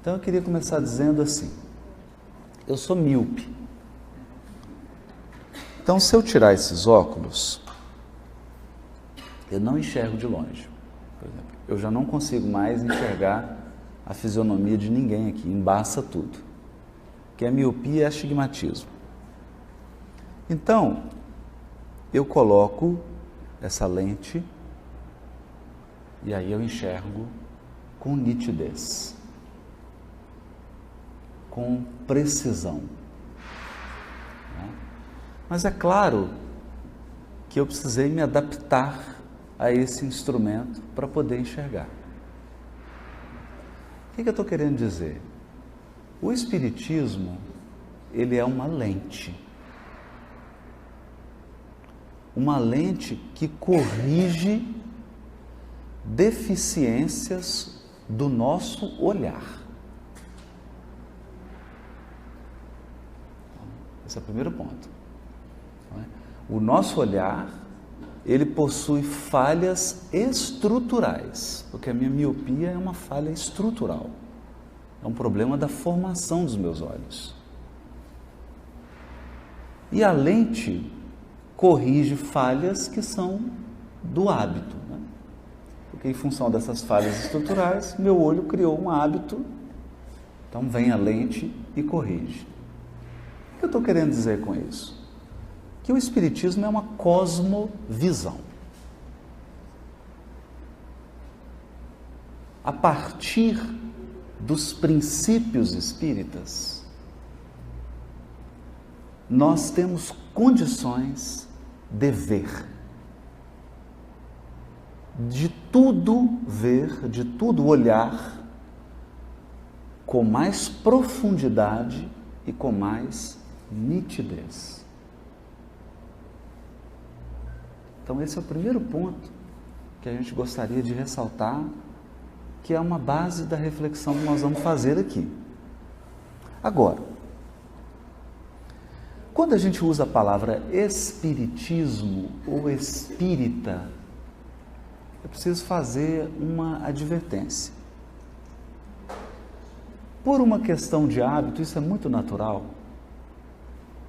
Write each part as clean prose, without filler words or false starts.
Então eu queria começar dizendo assim, eu sou míope. Então se eu tirar esses óculos, eu não enxergo de longe. Por exemplo, eu já não consigo mais enxergar a fisionomia de ninguém aqui, embaça tudo. Que é miopia e astigmatismo. Então, eu coloco essa lente e aí eu enxergo com nitidez, com precisão. Mas é claro que eu precisei me adaptar a esse instrumento para poder enxergar. O que eu estou querendo dizer? O Espiritismo, ele é uma lente. Uma lente que corrige deficiências do nosso olhar. Esse é o primeiro ponto. O nosso olhar, ele possui falhas estruturais, porque a minha miopia é uma falha estrutural. É um problema da formação dos meus olhos. E a lente corrige falhas que são do hábito, né? Porque em função dessas falhas estruturais, meu olho criou um hábito, então vem a lente e corrige. O que eu estou querendo dizer com isso? Que o Espiritismo é uma cosmovisão. A partir dos princípios espíritas, nós temos condições de ver, de tudo ver, de tudo olhar com mais profundidade e com mais nitidez. Então esse é o primeiro ponto que a gente gostaria de ressaltar, que é uma base da reflexão que nós vamos fazer aqui. Agora, quando a gente usa a palavra espiritismo ou espírita, eu preciso fazer uma advertência. Por uma questão de hábito, isso é muito natural.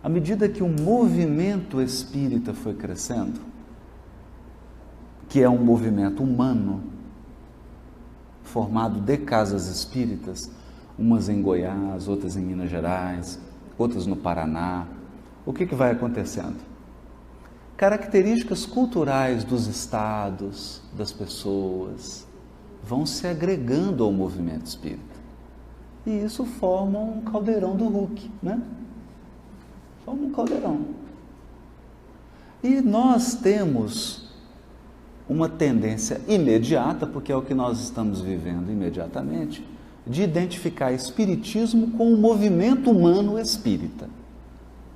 À medida que o movimento espírita foi crescendo, que é um movimento humano, formado de casas espíritas, umas em Goiás, outras em Minas Gerais, outras no Paraná, o que vai acontecendo? Características culturais dos estados, das pessoas, vão se agregando ao movimento espírita. E isso forma um caldeirão do Hulk, né? Forma um caldeirão. E nós temos uma tendência imediata, porque é o que nós estamos vivendo imediatamente, de identificar espiritismo com o movimento humano espírita.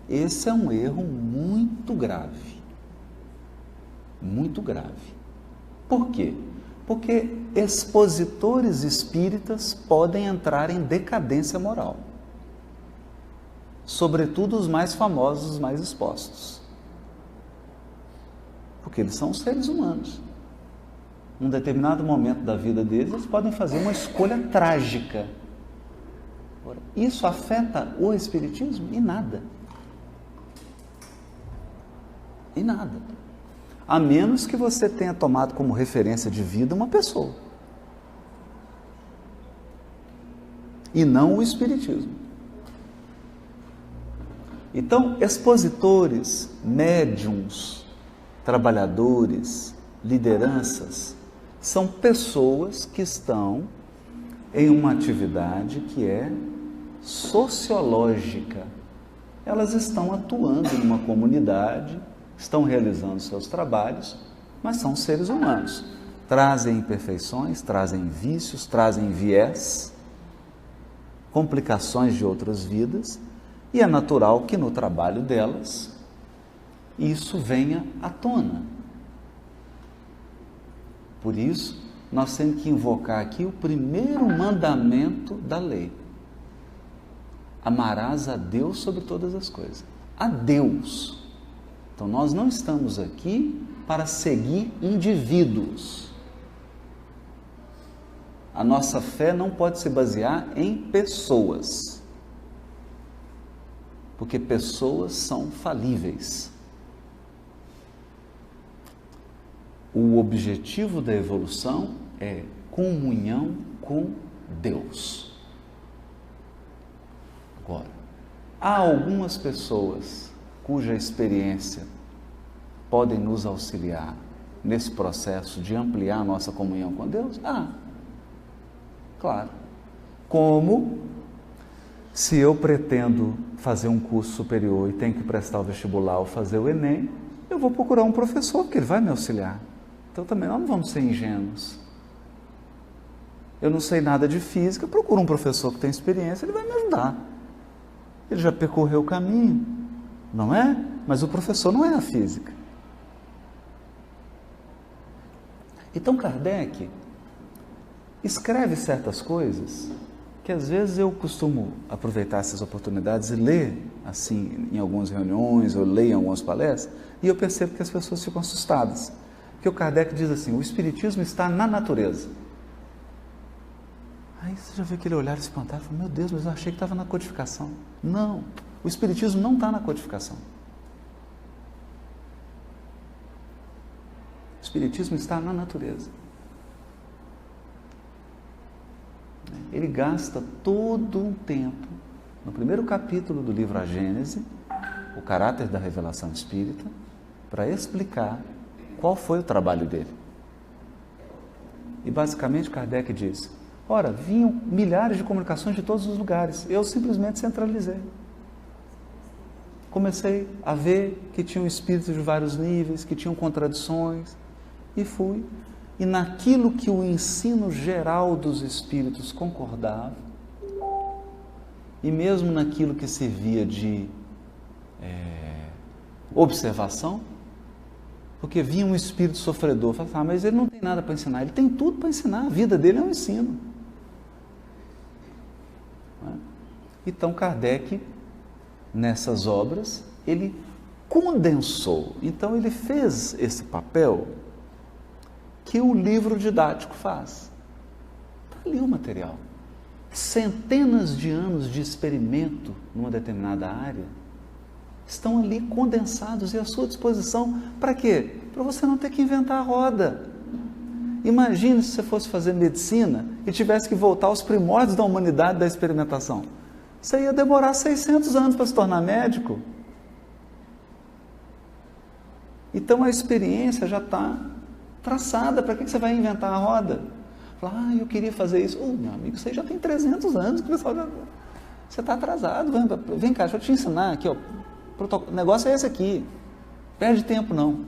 Esse é um erro muito grave. Muito grave. Por quê? Porque expositores espíritas podem entrar em decadência moral. Sobretudo os mais famosos, os mais expostos. Porque eles são seres humanos. Num determinado momento da vida deles, eles podem fazer uma escolha trágica. Isso afeta o espiritismo? Em nada. Em nada. A menos que você tenha tomado como referência de vida uma pessoa. E não o espiritismo. Então, expositores, médiuns, trabalhadores, lideranças, são pessoas que estão em uma atividade que é sociológica. Elas estão atuando em uma comunidade, estão realizando seus trabalhos, mas são seres humanos. Trazem imperfeições, trazem vícios, trazem viés, complicações de outras vidas, e é natural que no trabalho delas isso venha à tona. Por isso, nós temos que invocar aqui o primeiro mandamento da lei. Amarás a Deus sobre todas as coisas. A Deus. Então, nós não estamos aqui para seguir indivíduos. A nossa fé não pode se basear em pessoas, porque pessoas são falíveis. O objetivo da evolução é comunhão com Deus. Agora, há algumas pessoas cuja experiência podem nos auxiliar nesse processo de ampliar a nossa comunhão com Deus? Claro. Como se eu pretendo fazer um curso superior e tenho que prestar o vestibular ou fazer o Enem, eu vou procurar um professor, porque ele vai me auxiliar. Então também nós não vamos ser ingênuos. Eu não sei nada de física, procuro um professor que tem experiência, ele vai me ajudar. Ele já percorreu o caminho, não é? Mas o professor não é a física. Então Kardec escreve certas coisas que às vezes eu costumo aproveitar essas oportunidades e ler, assim, em algumas reuniões, ou ler em algumas palestras, e eu percebo que as pessoas ficam assustadas. Porque o Kardec diz assim, o Espiritismo está na natureza. Aí você já vê aquele olhar espantado, fala, meu Deus, mas eu achei que estava na codificação. Não, o Espiritismo não está na codificação. O Espiritismo está na natureza. Ele gasta todo um tempo, no primeiro capítulo do livro A Gênese, o caráter da revelação espírita, para explicar qual foi o trabalho dele. E basicamente Kardec diz, ora, vinham milhares de comunicações de todos os lugares, eu simplesmente centralizei. Comecei a ver que tinham espíritos de vários níveis, que tinham contradições, e fui. E naquilo que o ensino geral dos espíritos concordava, e mesmo naquilo que servia de observação, porque vinha um espírito sofredor, falava, mas ele não tem nada para ensinar, ele tem tudo para ensinar, a vida dele é um ensino. Então Kardec, nessas obras, ele condensou, então ele fez esse papel que o livro didático faz. Está ali o material. Centenas de anos de experimento numa determinada área estão ali condensados e à sua disposição. Para quê? Para você não ter que inventar a roda. Imagine se você fosse fazer medicina e tivesse que voltar aos primórdios da humanidade da experimentação. Você ia demorar 600 anos para se tornar médico. Então a experiência já está traçada, para que você vai inventar a roda? Fala, eu queria fazer isso. Meu amigo, você já tem 300 anos, que o pessoal você está atrasado, vem cá, deixa eu te ensinar aqui, ó, o negócio é esse aqui, perde tempo não.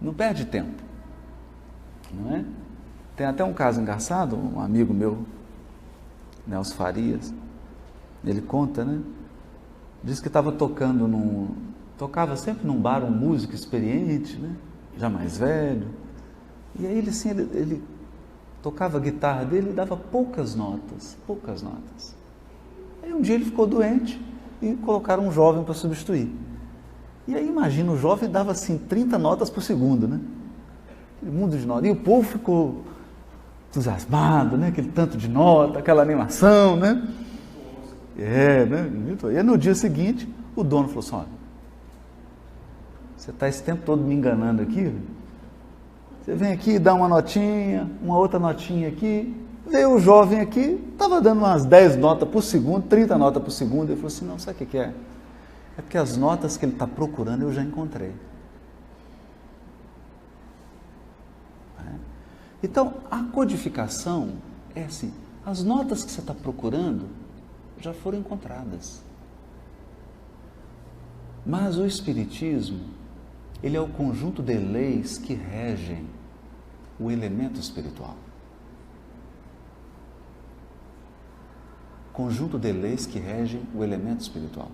Não perde tempo, não é? Tem até um caso engraçado, um amigo meu, Nelson Farias, ele conta, né? Diz que estava tocava sempre num bar um músico experiente, né? Já mais velho, e aí ele tocava a guitarra dele e dava poucas notas. Aí um dia ele ficou doente e colocaram um jovem para substituir. E aí imagina, o jovem dava assim 30 notas por segundo, né? Aquele mundo de notas. E o povo ficou entusiasmado, né? Aquele tanto de nota, aquela animação, né? Né? E aí no dia seguinte, o dono falou assim, olha, você está esse tempo todo me enganando aqui, você vem aqui e dá uma notinha, uma outra notinha aqui, veio o jovem aqui, estava dando umas 10 notas por segundo, 30 notas por segundo, ele falou assim, não, sabe o que é? É porque as notas que ele está procurando eu já encontrei. Então, a codificação é assim, as notas que você está procurando já foram encontradas. Mas o Espiritismo, ele é o conjunto de leis que regem o elemento espiritual. Conjunto de leis que regem o elemento espiritual.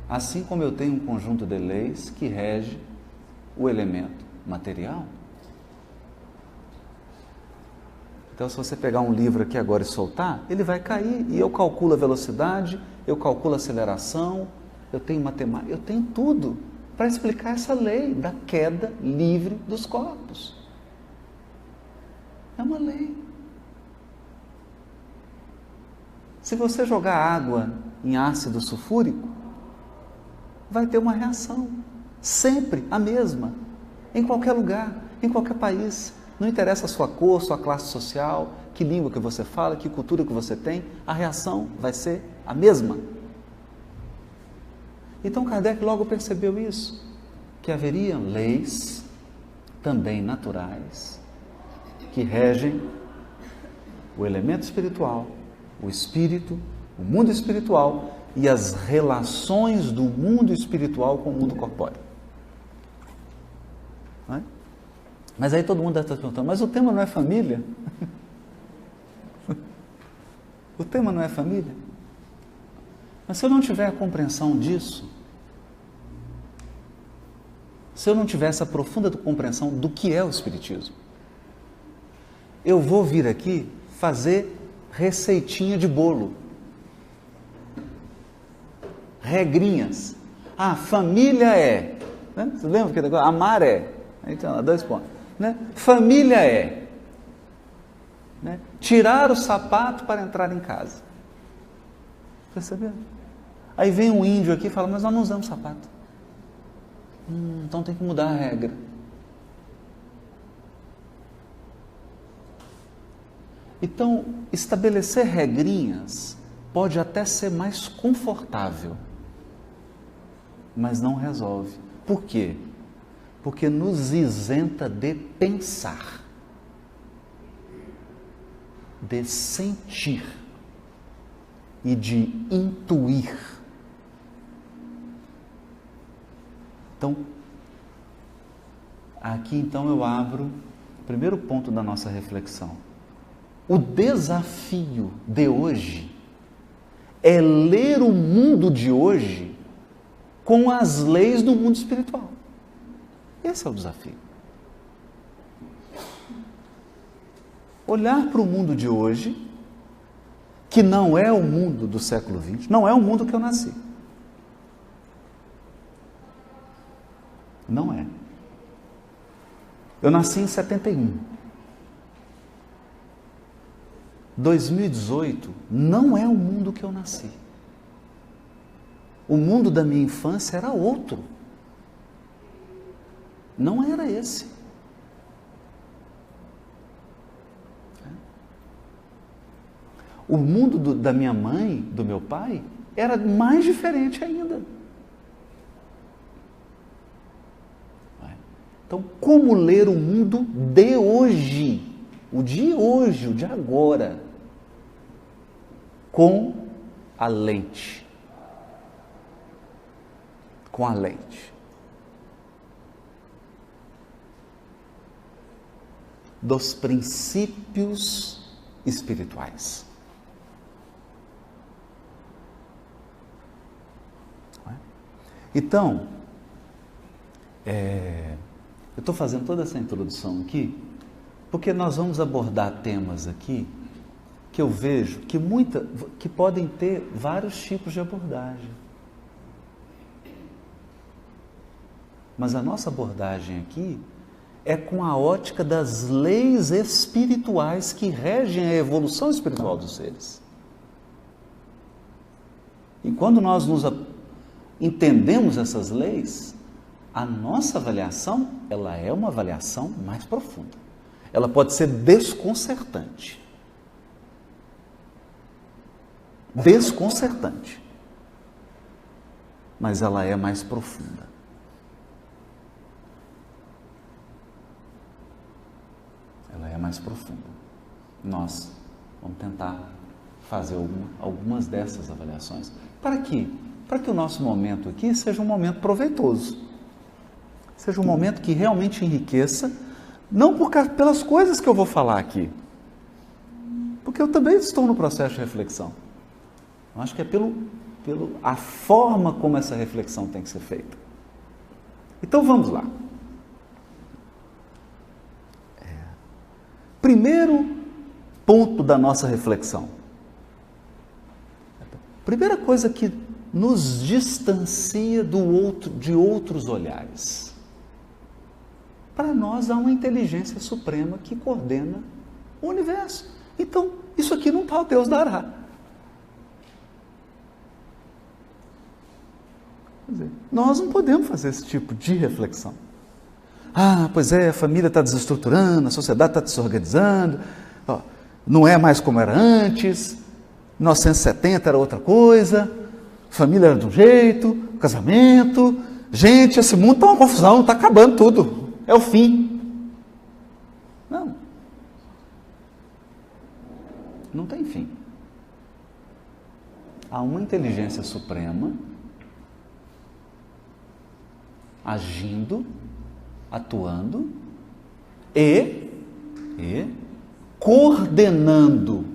Assim como eu tenho um conjunto de leis que rege o elemento material. Então, se você pegar um livro aqui agora e soltar, ele vai cair, e eu calculo a velocidade, eu calculo a aceleração, eu tenho matemática, eu tenho tudo para explicar essa lei da queda livre dos corpos. É uma lei. Se você jogar água em ácido sulfúrico, vai ter uma reação. Sempre a mesma. Em qualquer lugar, em qualquer país. Não interessa a sua cor, sua classe social, que língua que você fala, que cultura que você tem, a reação vai ser a mesma. Então Kardec logo percebeu isso, que haveriam leis, também naturais, que regem o elemento espiritual, o espírito, o mundo espiritual e as relações do mundo espiritual com o mundo corpóreo. Não é? Mas aí todo mundo deve estar perguntando, mas o tema não é família? O tema não é família? Mas se eu não tiver a compreensão disso, se eu não tiver essa profunda compreensão do que é o Espiritismo, eu vou vir aqui fazer receitinha de bolo. Regrinhas. Ah, família é. Né? Você lembra que negócio? Amar é. Aí tem lá 2 pontos. Né? Família é. Né? Tirar o sapato para entrar em casa. Percebeu? Aí vem um índio aqui e fala, mas nós não usamos sapato. Então tem que mudar a regra. Então, estabelecer regrinhas pode até ser mais confortável, mas não resolve. Por quê? Porque nos isenta de pensar, de sentir e de intuir. Então, aqui então eu abro o primeiro ponto da nossa reflexão. O desafio de hoje é ler o mundo de hoje com as leis do mundo espiritual. Esse é o desafio. Olhar para o mundo de hoje, que não é o mundo do século XX, não é o mundo que eu nasci. Não é. Eu nasci em 71. 2018 não é o mundo que eu nasci. O mundo da minha infância era outro. Não era esse. O mundo da minha mãe, do meu pai, era mais diferente ainda. Então, como ler o mundo de hoje, o de hoje, o de agora, com a lente? Com a lente dos princípios espirituais. Então, eu estou fazendo toda essa introdução aqui, porque nós vamos abordar temas aqui que eu vejo que podem ter vários tipos de abordagem. Mas a nossa abordagem aqui é com a ótica das leis espirituais que regem a evolução espiritual dos seres. E quando nós entendemos essas leis, a nossa avaliação, ela é uma avaliação mais profunda. Ela pode ser desconcertante. Desconcertante. Mas ela é mais profunda. Ela é mais profunda. Nós vamos tentar fazer algumas dessas avaliações. Para quê? Para que o nosso momento aqui seja um momento proveitoso. Seja um momento que realmente enriqueça, não pelas coisas que eu vou falar aqui, porque eu também estou no processo de reflexão. Eu acho que é a forma como essa reflexão tem que ser feita. Então vamos lá. Primeiro ponto da nossa reflexão. Primeira coisa que nos distancia de outros olhares. Para nós há uma inteligência suprema que coordena o universo. Então, isso aqui não está, Deus dará. Quer dizer, nós não podemos fazer esse tipo de reflexão. Ah, pois é, a família está desestruturando, a sociedade está desorganizando, ó, não é mais como era antes, 1970 era outra coisa, família era de um jeito, casamento, gente, esse mundo está uma confusão, está acabando tudo, é o fim. Não tem fim. Há uma inteligência suprema agindo, atuando e coordenando.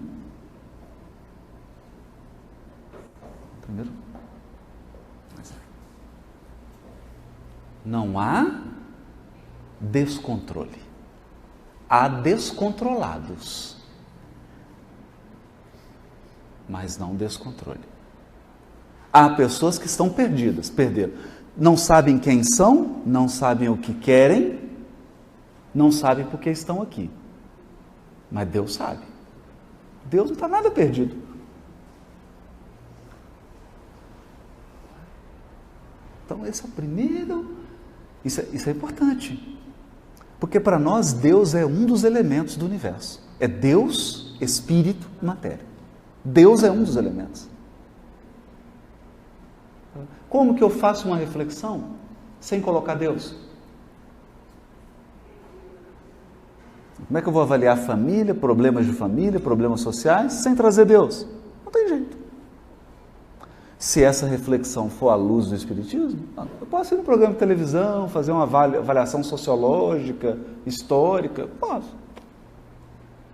Primeiro, não há descontrole. Há descontrolados, mas não descontrole. Há pessoas que estão perderam. Não sabem quem são, não sabem o que querem, não sabem por que estão aqui. Mas Deus sabe. Deus não está nada perdido. Então esse é o primeiro, isso é importante. Porque para nós Deus é um dos elementos do universo. É Deus, Espírito, matéria. Deus é um dos elementos. Como que eu faço uma reflexão sem colocar Deus? Como é que eu vou avaliar a família, problemas sociais, sem trazer Deus? Não tem jeito. Se essa reflexão for à luz do Espiritismo, eu posso ir no programa de televisão, fazer uma avaliação sociológica, histórica, posso.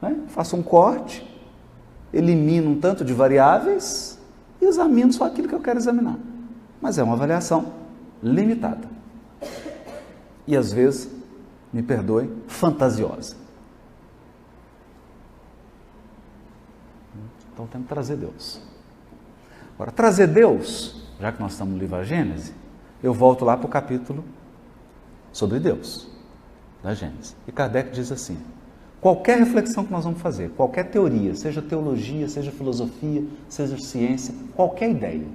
Né? Faço um corte, elimino um tanto de variáveis e examino só aquilo que eu quero examinar. Mas é uma avaliação limitada. E às vezes, me perdoe, fantasiosa. Então temos que trazer Deus. Agora, trazer Deus, já que nós estamos no livro da Gênesis, eu volto lá para o capítulo sobre Deus, da Gênesis. E Kardec diz assim: qualquer reflexão que nós vamos fazer, qualquer teoria, seja teologia, seja filosofia, seja ciência, qualquer ideia,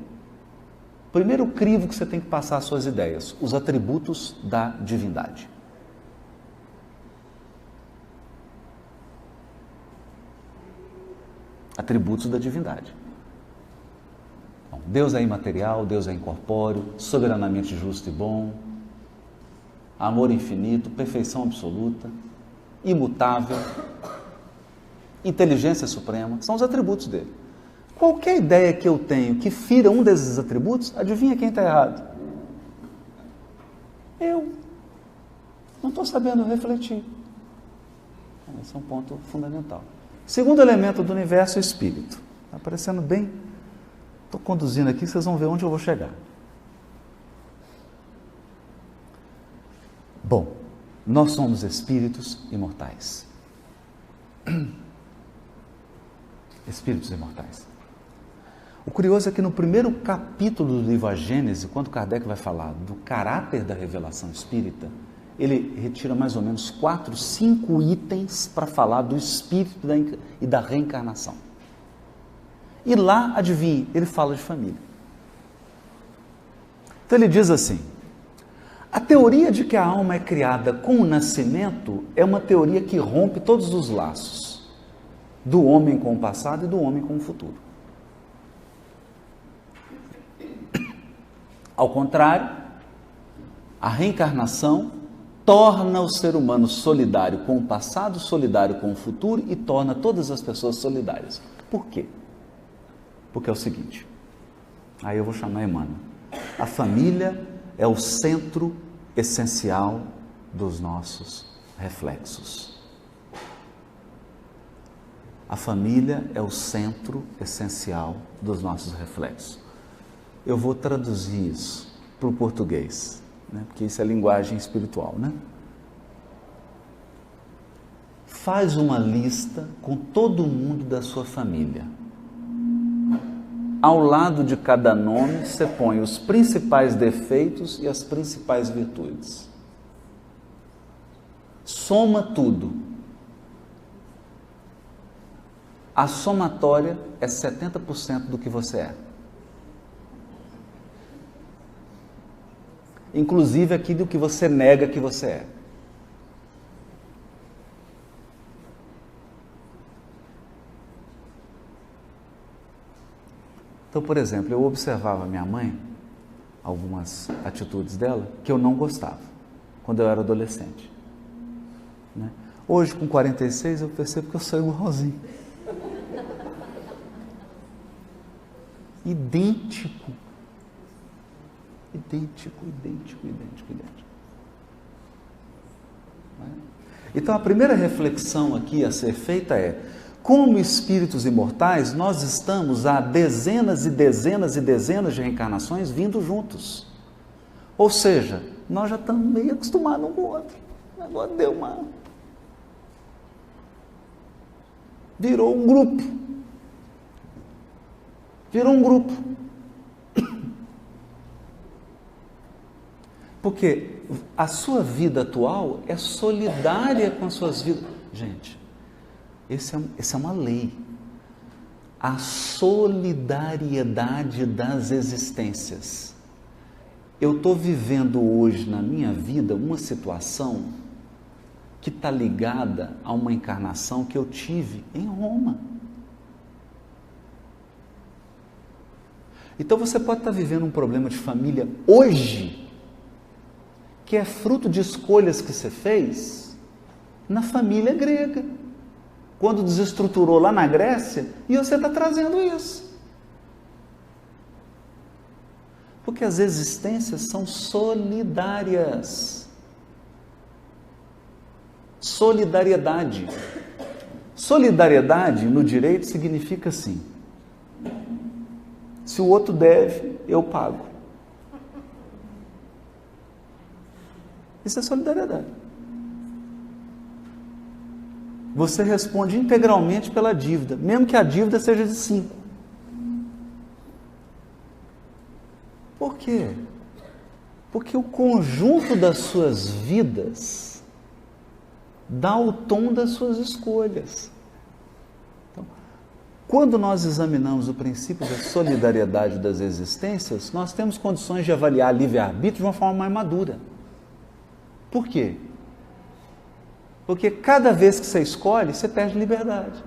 primeiro crivo que você tem que passar as suas ideias, os atributos da divindade. Atributos da divindade. Bom, Deus é imaterial, Deus é incorpóreo, soberanamente justo e bom, amor infinito, perfeição absoluta, imutável, inteligência suprema, são os atributos dele. Qualquer ideia que eu tenho que fira um desses atributos, adivinha quem está errado? Eu. Não estou sabendo refletir. Esse é um ponto fundamental. Segundo elemento do universo é o espírito. Está aparecendo bem. Estou conduzindo aqui, vocês vão ver onde eu vou chegar. Bom, nós somos espíritos imortais. Espíritos imortais. O curioso é que no primeiro capítulo do livro A Gênese, quando Kardec vai falar do caráter da revelação espírita, ele retira mais ou menos 4, 5 itens para falar do espírito e da reencarnação. E lá, adivinhe, ele fala de família. Então ele diz assim: a teoria de que a alma é criada com o nascimento é uma teoria que rompe todos os laços do homem com o passado e do homem com o futuro. Ao contrário, a reencarnação torna o ser humano solidário com o passado, solidário com o futuro e torna todas as pessoas solidárias. Por quê? Porque é o seguinte, aí eu vou chamar Emmanuel. A família é o centro essencial dos nossos reflexos. A família é o centro essencial dos nossos reflexos. Eu vou traduzir isso para o português, né? Porque isso é linguagem espiritual, né? Faz uma lista com todo mundo da sua família. Ao lado de cada nome, você põe os principais defeitos e as principais virtudes. Soma tudo. a somatória é 70% do que você é. Inclusive aquilo que você nega que você é. Então, por exemplo, eu observava minha mãe, algumas atitudes dela, que eu não gostava, quando eu era adolescente. Né? Hoje, com 46, eu percebo que eu sou igualzinho. Idêntico. Idêntico. Então, a primeira reflexão aqui a ser feita é: como espíritos imortais, nós estamos há dezenas e dezenas e dezenas de reencarnações vindo juntos. Ou seja, nós já estamos meio acostumados um com o outro. Agora deu uma... Virou um grupo. Porque a sua vida atual é solidária com as suas vidas. Gente, essa é uma lei. A solidariedade das existências. Eu estou vivendo hoje na minha vida uma situação que está ligada a uma encarnação que eu tive em Roma. Então você pode estar vivendo um problema de família hoje, que é fruto de escolhas que você fez na família grega, quando desestruturou lá na Grécia, e você está trazendo isso. Porque as existências são solidárias. Solidariedade. Solidariedade no direito significa assim: se o outro deve, eu pago. Isso é solidariedade. Você responde integralmente pela dívida, mesmo que a dívida seja de 5. Por quê? Porque o conjunto das suas vidas dá o tom das suas escolhas. Então, quando nós examinamos o princípio da solidariedade das existências, nós temos condições de avaliar livre-arbítrio de uma forma mais madura. Por quê? Porque cada vez que você escolhe, você perde liberdade.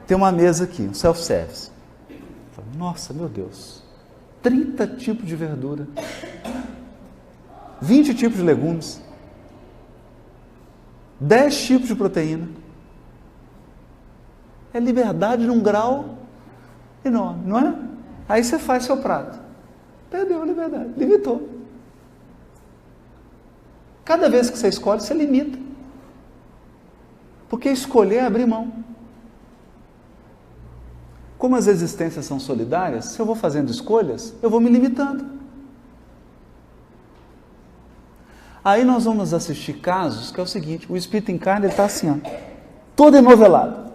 Tem uma mesa aqui, um self-service. Nossa, meu Deus, 30 tipos de verdura, 20 tipos de legumes, 10 tipos de proteína. É liberdade num grau enorme, não é? Aí você faz seu prato. Perdeu a liberdade, limitou. Cada vez que você escolhe, você limita. Porque escolher é abrir mão. Como as existências são solidárias, se eu vou fazendo escolhas, eu vou me limitando. Aí nós vamos assistir casos que é o seguinte: o espírito encarna, ele está assim, ó, todo enovelado.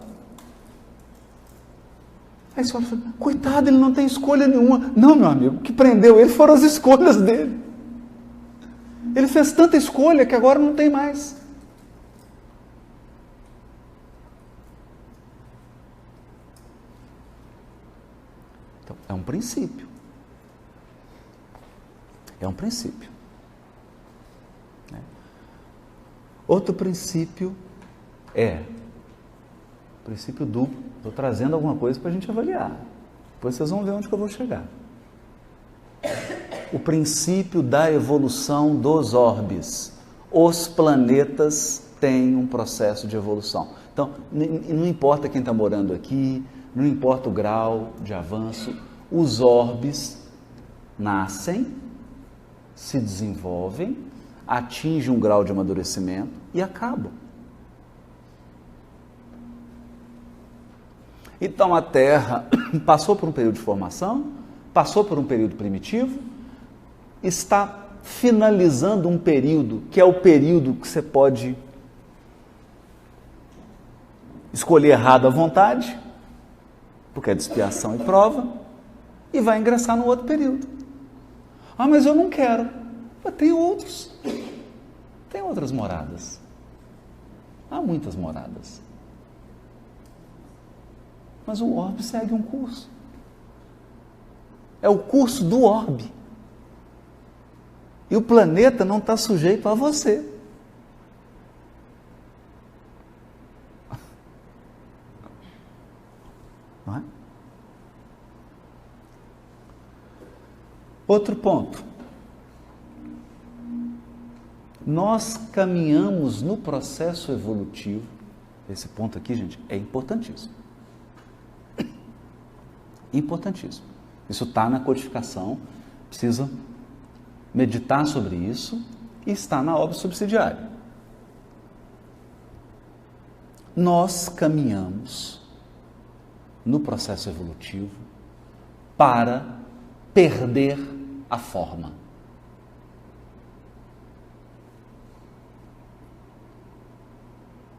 Aí você olha e fala: coitado, ele não tem escolha nenhuma. Não, meu amigo, o que prendeu ele foram as escolhas dele. Ele fez tanta escolha que agora não tem mais. Então, é um princípio. É um princípio. Né? Outro princípio é o princípio duplo. Estou trazendo alguma coisa para a gente avaliar. Depois vocês vão ver onde que eu vou chegar. O princípio da evolução dos orbes. Os planetas têm um processo de evolução. Então, não importa quem está morando aqui, não importa o grau de avanço, os orbes nascem, se desenvolvem, atingem um grau de amadurecimento e acabam. Então a Terra passou por um período de formação, passou por um período primitivo, está finalizando um período que é o período que você pode escolher errado à vontade, porque é de expiação e prova, e vai ingressar no outro período. Ah, mas eu não quero. Mas tem outros. Tem outras moradas. Há muitas moradas. Mas o orbe segue um curso. É o curso do orbe. E o planeta não está sujeito a você. Não é? Outro ponto. Nós caminhamos no processo evolutivo. Esse ponto aqui, gente, é importantíssimo. Importantíssimo. Isso está na codificação, precisa meditar sobre isso e está na obra subsidiária. Nós caminhamos no processo evolutivo para perder a forma.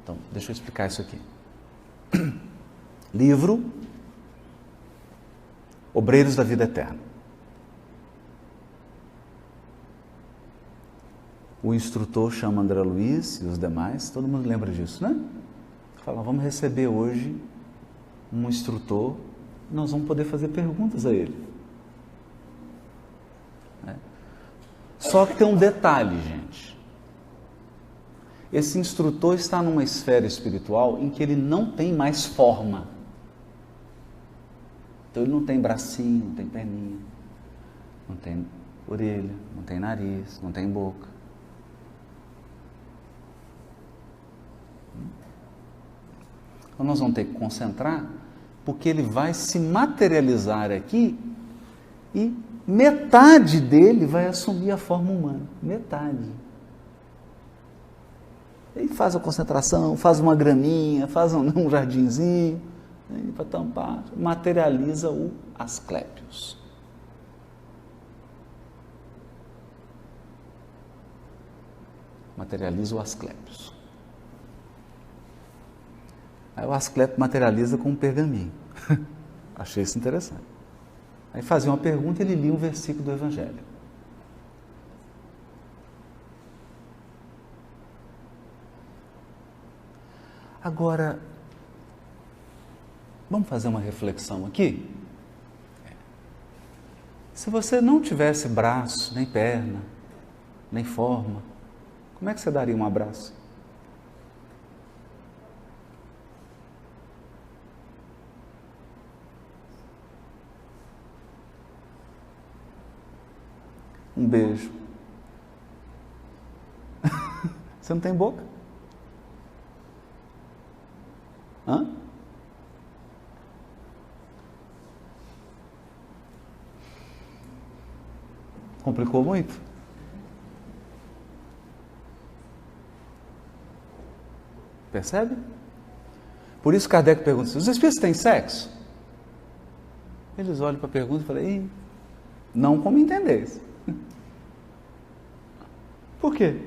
Então, deixa eu explicar isso aqui. Livro Obreiros da Vida Eterna. O instrutor chama André Luiz e os demais, todo mundo lembra disso, né? Fala, vamos receber hoje um instrutor, nós vamos poder fazer perguntas a ele. Só que tem um detalhe, gente. Esse instrutor está numa esfera espiritual em que ele não tem mais forma. Então ele não tem bracinho, não tem perninha, não tem orelha, não tem nariz, não tem boca. Então nós vamos ter que concentrar, porque ele vai se materializar aqui e metade dele vai assumir a forma humana. Metade. Ele faz a concentração, faz uma graminha, faz um jardinzinho, para tampar, materializa o Asclépios. Materializa o Asclépios. Aí o Asclépio materializa com um pergaminho. Achei isso interessante. Aí fazia uma pergunta e ele lia um versículo do Evangelho. Agora, vamos fazer uma reflexão aqui? Se você não tivesse braço, nem perna, nem forma, como é que você daria um abraço? Um beijo. Você não tem boca? Hã? Complicou muito? Percebe? Por isso Kardec pergunta, os espíritos têm sexo? Eles olham para a pergunta e falam, não como entender isso. Por quê?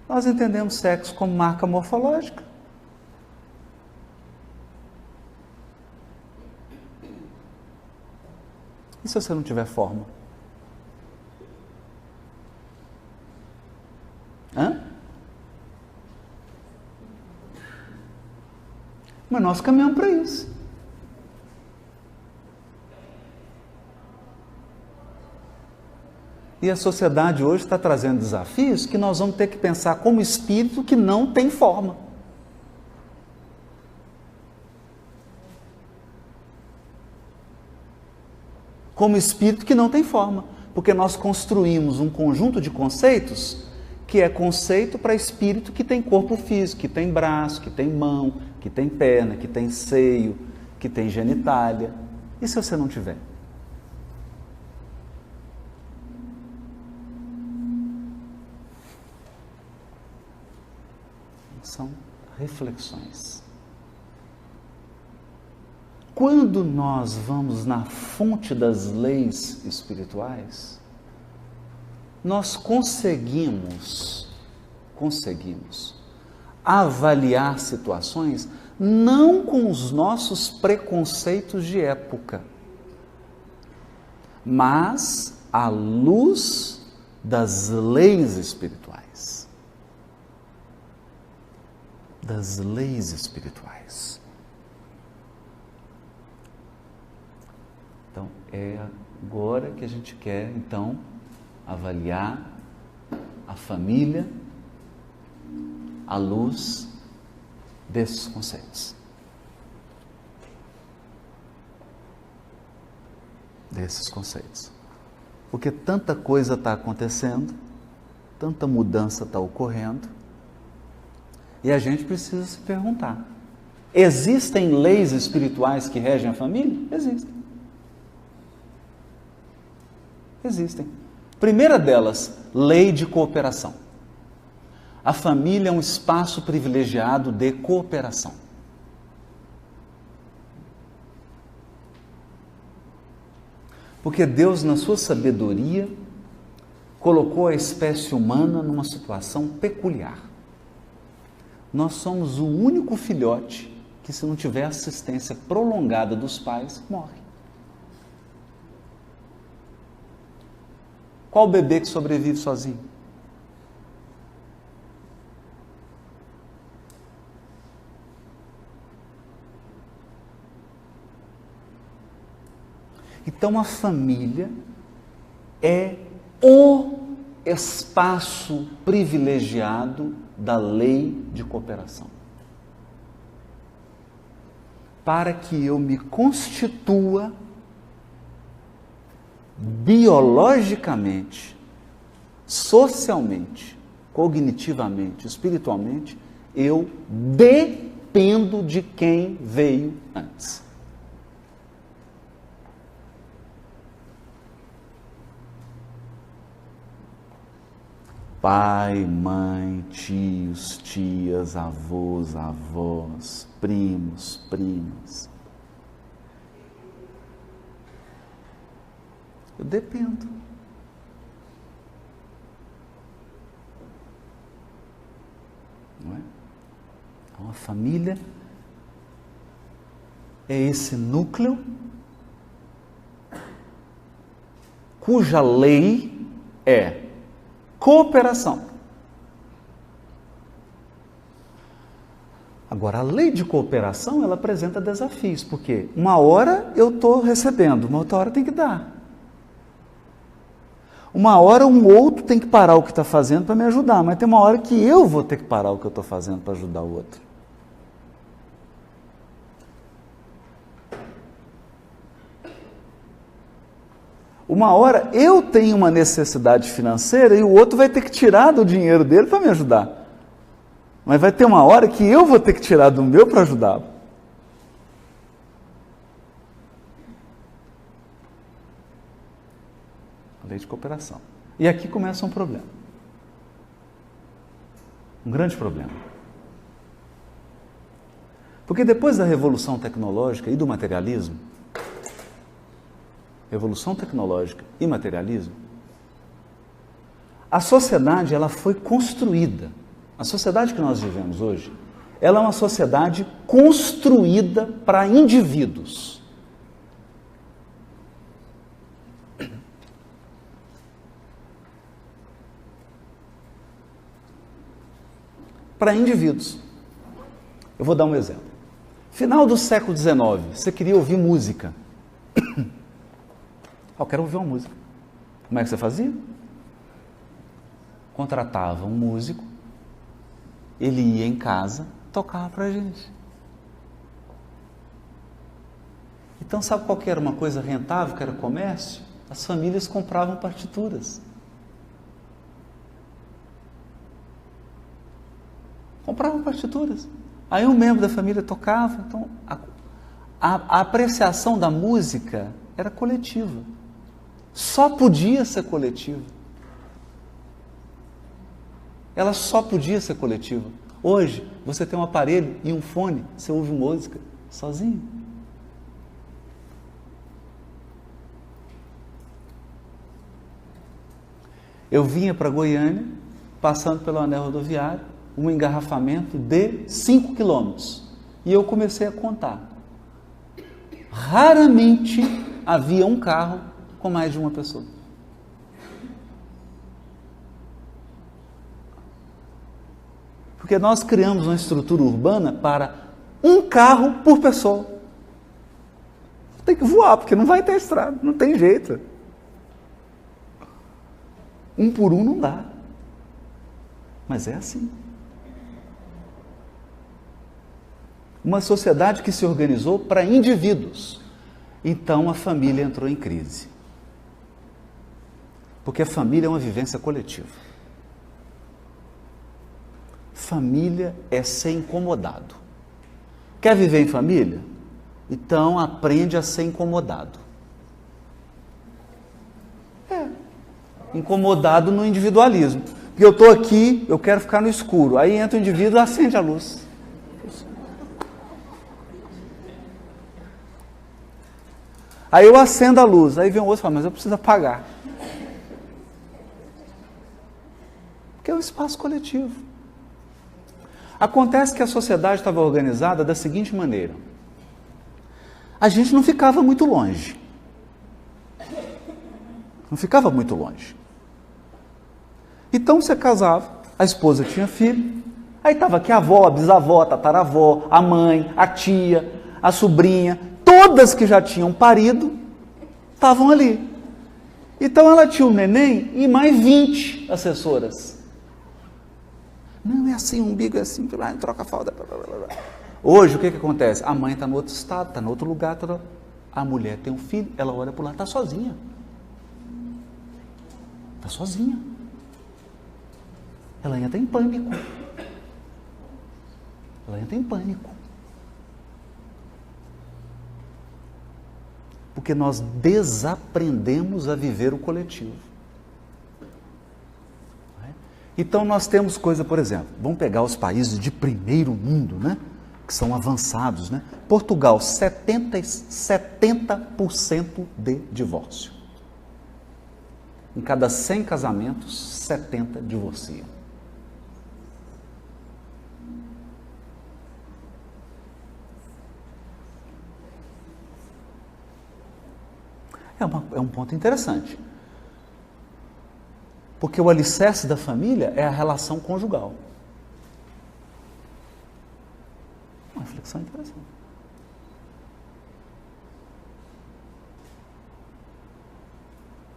Nós entendemos sexo como marca morfológica. E se você não tiver forma? Hã? Mas nós caminhamos para isso. E a sociedade hoje está trazendo desafios que nós vamos ter que pensar como espírito que não tem forma. Como espírito que não tem forma. Porque nós construímos um conjunto de conceitos que é conceito para espírito que tem corpo físico, que tem braço, que tem mão, que tem perna, que tem seio, que tem genitália. E se você não tiver? São reflexões. Quando nós vamos na fonte das leis espirituais, nós conseguimos avaliar situações não com os nossos preconceitos de época, mas à luz das leis espirituais. Das leis espirituais. Então, é agora que a gente quer, então, avaliar a família à luz desses conceitos. Desses conceitos. Porque tanta coisa está acontecendo, tanta mudança está ocorrendo, e a gente precisa se perguntar: existem leis espirituais que regem a família? Existem. Existem. Primeira delas, lei de cooperação. A família é um espaço privilegiado de cooperação. Porque Deus, na sua sabedoria, colocou a espécie humana numa situação peculiar. Nós somos o único filhote que, se não tiver assistência prolongada dos pais, morre. Qual bebê que sobrevive sozinho? Então a família é o espaço privilegiado da lei de cooperação. Para que eu me constitua biologicamente, socialmente, cognitivamente, espiritualmente, eu dependo de quem veio antes. Pai, mãe, tios, tias, avós, avós, primos, primas. Eu dependo. Não é? Então, a família é esse núcleo cuja lei é cooperação. Agora, a lei de cooperação, ela apresenta desafios, porque uma hora eu estou recebendo, uma outra hora tem que dar. Uma hora um outro tem que parar o que está fazendo para me ajudar, mas tem uma hora que eu vou ter que parar o que eu estou fazendo para ajudar o outro. Uma hora eu tenho uma necessidade financeira e o outro vai ter que tirar do dinheiro dele para me ajudar. Mas vai ter uma hora que eu vou ter que tirar do meu para ajudá-lo. A lei de cooperação. E aqui começa um problema. Um grande problema. Porque depois da revolução tecnológica e do materialismo, revolução tecnológica e materialismo, a sociedade ela foi construída. A sociedade que nós vivemos hoje, ela é uma sociedade construída para indivíduos. Para indivíduos. Eu vou dar um exemplo. Final do século XIX, você queria ouvir música. Eu quero ouvir uma música. Como é que você fazia? Contratava um músico, ele ia em casa, tocava para a gente. Então, sabe qual que era uma coisa rentável, que era comércio? As famílias compravam partituras. Compravam partituras. Aí um membro da família tocava. Então, a apreciação da música era coletiva. Só podia ser coletiva. Ela só podia ser coletiva. Hoje, você tem um aparelho e um fone, você ouve música sozinho. Eu vinha para Goiânia, passando pelo anel rodoviário, um engarrafamento de 5 quilômetros. E eu comecei a contar. Raramente havia um carro com mais de uma pessoa. Porque nós criamos uma estrutura urbana para um carro por pessoa. Tem que voar, porque não vai ter estrada, não tem jeito. Um por um não dá. Mas é assim. Uma sociedade que se organizou para indivíduos. Então a família entrou em crise. Porque a família é uma vivência coletiva. Família é ser incomodado. Quer viver em família? Então aprende a ser incomodado. Incomodado no individualismo. Porque eu estou aqui, eu quero ficar no escuro. Aí entra o indivíduo e acende a luz. Aí eu acendo a luz. Aí vem o outro e fala, mas eu preciso apagar. Porque é um espaço coletivo. Acontece que a sociedade estava organizada da seguinte maneira. A gente não ficava muito longe. Não ficava muito longe. Então você casava, a esposa tinha filho, aí estava aqui a avó, a bisavó, a tataravó, a mãe, a tia, a sobrinha, todas que já tinham parido, estavam ali. Então ela tinha um neném e mais 20 assessoras. Não é assim, o umbigo é assim, troca a fralda. Hoje o que acontece? A mãe está no outro estado, está no outro lugar, a mulher tem um filho, ela olha para o lado, está sozinha. Está sozinha. Ela entra em pânico. Ela entra em pânico. Porque nós desaprendemos a viver o coletivo. Então nós temos coisa, por exemplo, vamos pegar os países de primeiro mundo, né? Que são avançados, né? Portugal, 70% de divórcio. Em cada 100 casamentos, 70 divorciam. É um ponto interessante. Porque o alicerce da família é a relação conjugal. Uma reflexão interessante.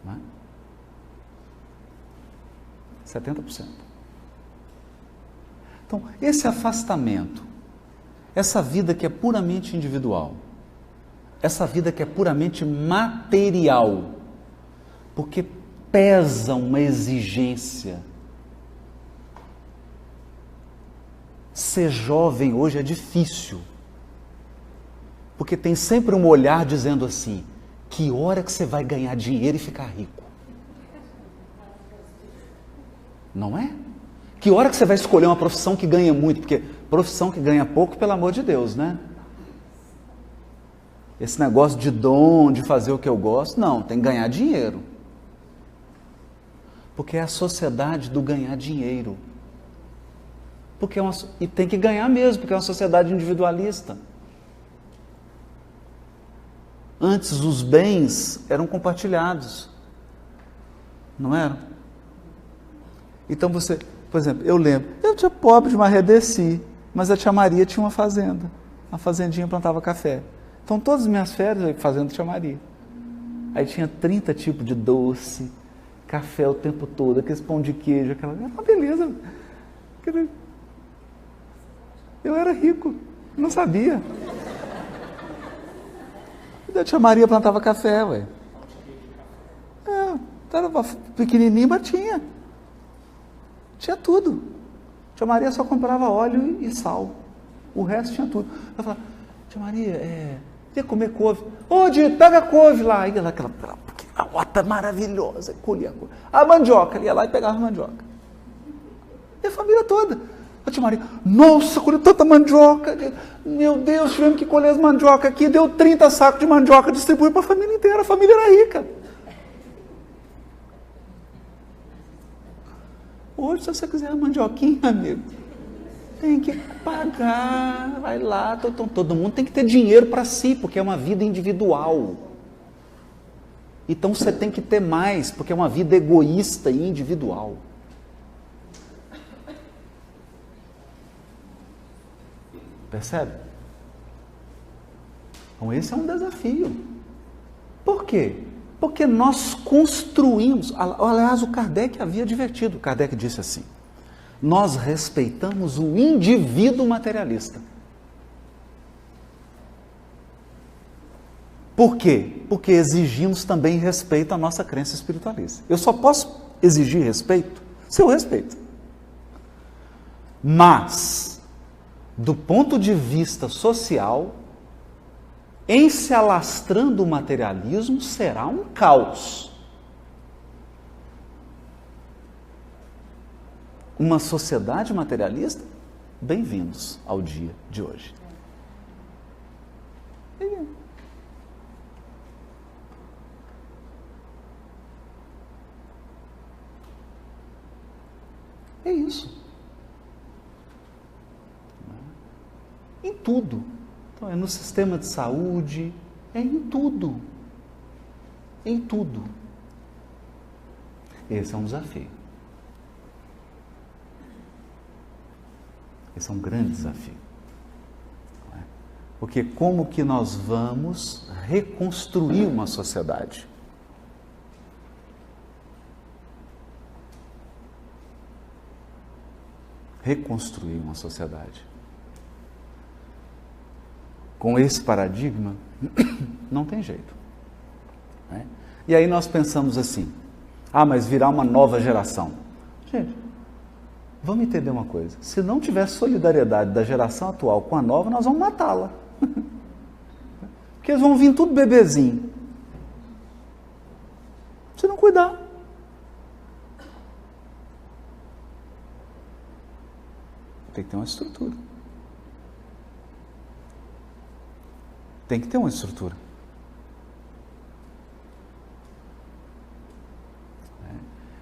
Não é? 70%. Então, esse afastamento, essa vida que é puramente individual, essa vida que é puramente material, porque pesa uma exigência. Ser jovem hoje é difícil, porque tem sempre um olhar dizendo assim, que hora que você vai ganhar dinheiro e ficar rico? Não é? Que hora que você vai escolher uma profissão que ganha muito? Porque profissão que ganha pouco, pelo amor de Deus, né? Esse negócio de dom, de fazer o que eu gosto, não, tem que ganhar dinheiro. Porque é a sociedade do ganhar dinheiro. Porque e tem que ganhar mesmo, porque é uma sociedade individualista. Antes os bens eram compartilhados. Não eram? Então você, por exemplo, eu lembro, eu tinha pobre de Marredeci, mas a tia Maria tinha uma fazenda. A fazendinha plantava café. Então todas as minhas férias eu ia fazendo tia Maria. Aí tinha 30 tipos de doce, café o tempo todo, aqueles pão de queijo, aquela... Uma beleza. Eu era rico, não sabia. E a tia Maria plantava café, ué. Era pequenininho, mas tinha. Tinha tudo. A tia Maria só comprava óleo e sal. O resto tinha tudo. Eu falava, tia Maria, quer comer couve? Ô, Dito, pega a couve lá. Ia lá, aquela horta maravilhosa, colhia a couve. A mandioca, ia lá e pegava a mandioca. E a família toda. A tia Maria, nossa, colheu tanta mandioca. Meu Deus, tivemos que colher as mandioca aqui. Deu 30 sacos de mandioca, distribuiu para a família inteira. A família era rica. Hoje, se você quiser uma mandioquinha, amigo, tem que pagar, vai lá, todo mundo tem que ter dinheiro para si, porque é uma vida individual. Então você tem que ter mais, porque é uma vida egoísta e individual. Percebe? Então esse é um desafio. Por quê? Porque nós construímos, aliás, o Kardec havia advertido, Kardec disse assim, nós respeitamos o indivíduo materialista. Por quê? Porque exigimos também respeito à nossa crença espiritualista. Eu só posso exigir respeito se eu respeito. Mas, do ponto de vista social, em se alastrando o materialismo, será um caos. Uma sociedade materialista, bem-vindos ao dia de hoje. É isso. Em tudo. Então, é no sistema de saúde, é em tudo. Em tudo. Esse é um desafio. Esse é um grande desafio. Porque como que nós vamos reconstruir uma sociedade? Reconstruir uma sociedade. Com esse paradigma, não tem jeito. Né? E aí nós pensamos assim, mas virá uma nova geração. Gente, vamos entender uma coisa, se não tiver solidariedade da geração atual com a nova, nós vamos matá-la. Porque eles vão vir tudo bebezinho. Se não cuidar. Tem que ter uma estrutura. Tem que ter uma estrutura.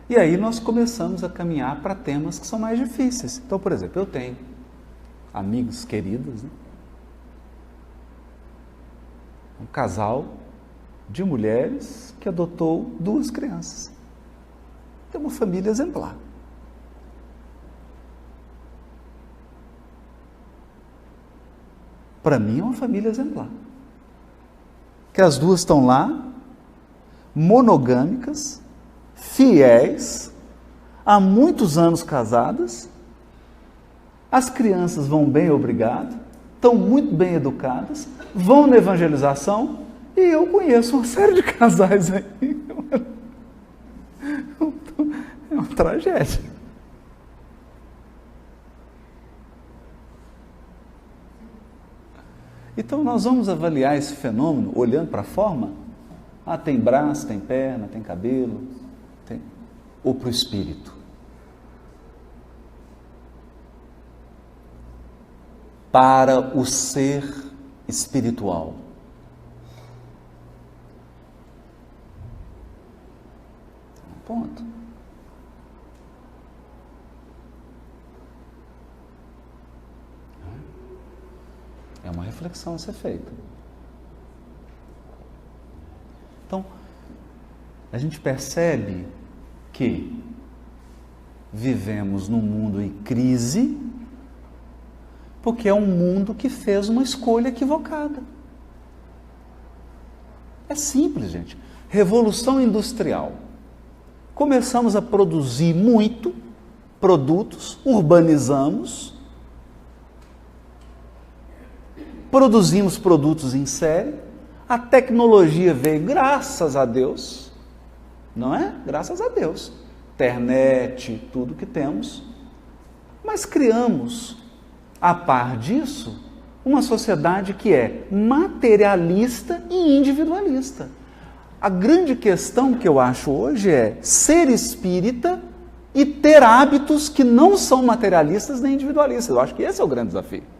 E aí nós começamos a caminhar para temas que são mais difíceis. Então, por exemplo, eu tenho amigos queridos, né? Um casal de mulheres que adotou 2 crianças. É uma família exemplar. Para mim é uma família exemplar. Que as 2 estão lá, monogâmicas, fiéis, há muitos anos casadas, as crianças vão bem, obrigado, estão muito bem educadas, vão na evangelização, e eu conheço uma série de casais aí. É uma tragédia. Então nós vamos avaliar esse fenômeno olhando para a forma. Tem braço, tem perna, tem cabelo, ou para o espírito. Para o ser espiritual. Ponto. É uma reflexão a ser feita. Então, a gente percebe que vivemos num mundo em crise, porque é um mundo que fez uma escolha equivocada. É simples, gente. Revolução industrial. Começamos a produzir muito produtos, urbanizamos, produzimos produtos em série, a tecnologia veio, graças a Deus, não é? Graças a Deus. Internet, tudo que temos. Mas criamos, a par disso, uma sociedade que é materialista e individualista. A grande questão que eu acho hoje é ser espírita e ter hábitos que não são materialistas nem individualistas. Eu acho que esse é o grande desafio.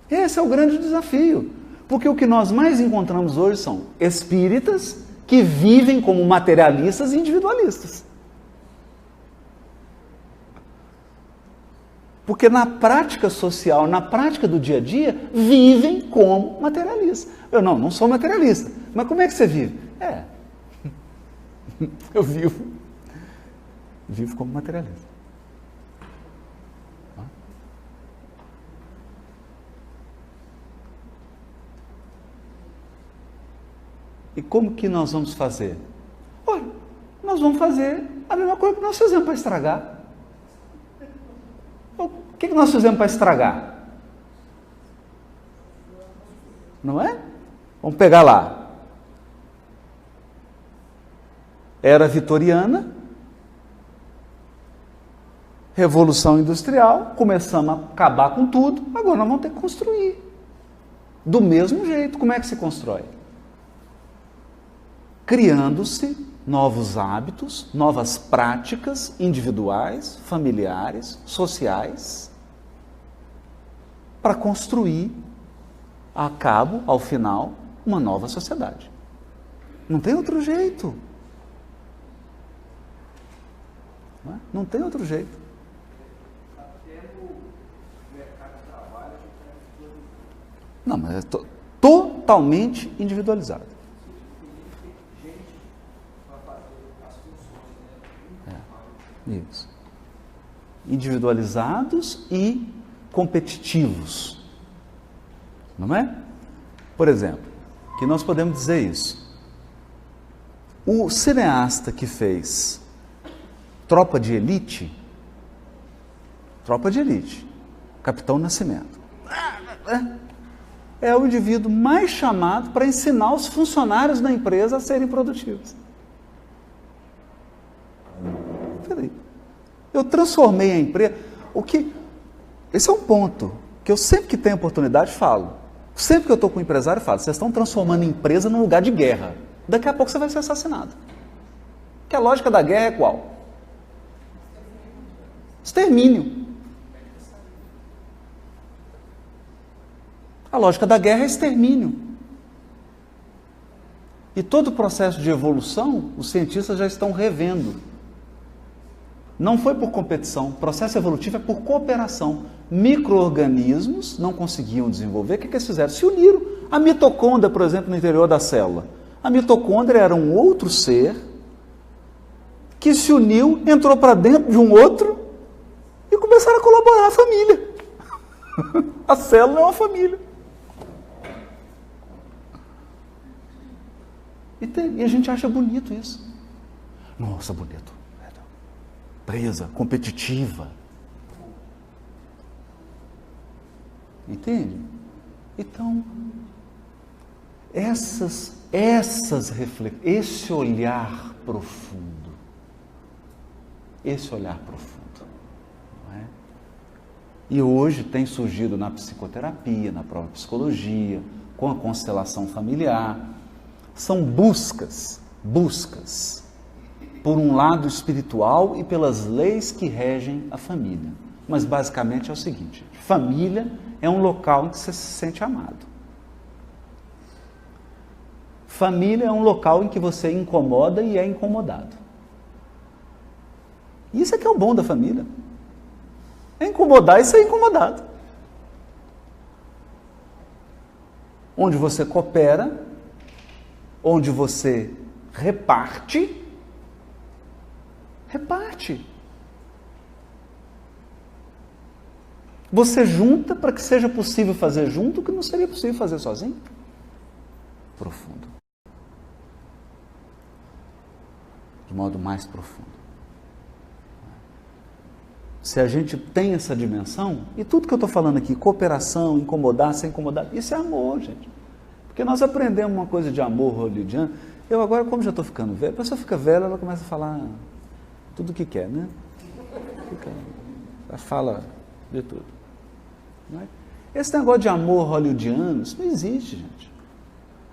Esse é o grande desafio, porque o que nós mais encontramos hoje são espíritas que vivem como materialistas e individualistas. Porque na prática social, na prática do dia a dia, vivem como materialistas. Eu não sou materialista, mas como é que você vive? Eu vivo como materialista. E como que nós vamos fazer? Olha, nós vamos fazer a mesma coisa que nós fizemos para estragar. O que nós fizemos para estragar? Não é? Vamos pegar lá. Era vitoriana, Revolução Industrial, começamos a acabar com tudo, agora nós vamos ter que construir. Do mesmo jeito, como é que se constrói? Criando-se novos hábitos, novas práticas individuais, familiares, sociais, para construir, a cabo, ao final, uma nova sociedade. Não tem outro jeito. Não tem outro jeito. Até no mercado de trabalho, a gente não, mas é totalmente individualizado. tem gente para fazer as funções, né? Isso. Individualizados e competitivos. Não é? Por exemplo, que nós podemos dizer isso. O cineasta que fez Tropa de Elite, Capitão Nascimento, é o indivíduo mais chamado para ensinar os funcionários da empresa a serem produtivos. Peraí. Eu transformei a empresa. Esse é um ponto que eu sempre que tenho oportunidade falo. Sempre que eu estou com um empresário, eu falo: vocês estão transformando a empresa num lugar de guerra. Daqui a pouco você vai ser assassinado. Porque a lógica da guerra é qual? Extermínio. A lógica da guerra é extermínio. E todo o processo de evolução, os cientistas já estão revendo. Não foi por competição, o processo evolutivo é por cooperação. Micro-organismos não conseguiam desenvolver, o que eles fizeram? Se uniram. A mitocôndria, por exemplo, no interior da célula. A mitocôndria era um outro ser que se uniu, entrou para dentro de um outro e começaram a colaborar a família. A célula é uma família. E a gente acha bonito isso. Nossa, bonito. Presa, competitiva. Entende? Então, esse olhar profundo, não é? E hoje tem surgido na psicoterapia, na própria psicologia, com a constelação familiar, são buscas por um lado espiritual e pelas leis que regem a família. Mas basicamente é o seguinte: família é um local em que você se sente amado. Família é um local em que você incomoda e é incomodado. Isso é que é o bom da família. É incomodar e ser incomodado. Onde você coopera, onde você reparte. Você junta para que seja possível fazer junto o que não seria possível fazer sozinho. Profundo. De modo mais profundo. Se a gente tem essa dimensão, e tudo que eu estou falando aqui, cooperação, incomodar, ser incomodado, isso é amor, gente. Porque nós aprendemos uma coisa de amor hollywoodiano. Eu agora, como já estou ficando velho, a pessoa fica velha, ela começa a falar tudo o que quer, né? Ela fala de tudo. Não é? Esse negócio de amor hollywoodiano, isso não existe, gente.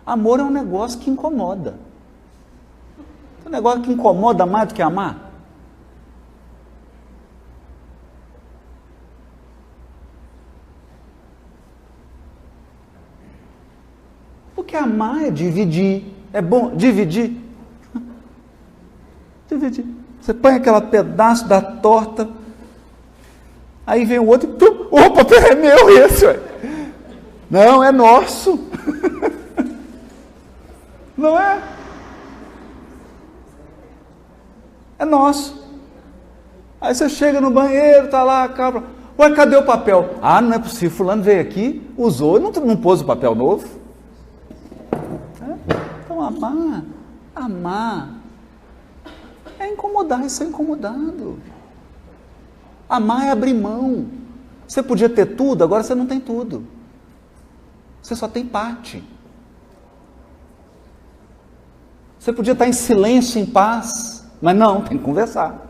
Amor é um negócio que incomoda. É um negócio que incomoda mais do que amar. Porque amar é dividir. É bom dividir. Dividir. Você põe aquele pedaço da torta, aí vem o outro e... Opa, é meu esse, ué. Não, é nosso. Não é? É nosso. Aí você chega no banheiro, tá lá a cabra. Ué, cadê o papel? Ah, não é possível, fulano veio aqui, usou, não pôs o papel novo. Então Não, amar é incomodar e ser incomodado. Amar é abrir mão. Você podia ter tudo, agora você não tem tudo. Você só tem parte. Você podia estar em silêncio, em paz, mas não, tem que conversar.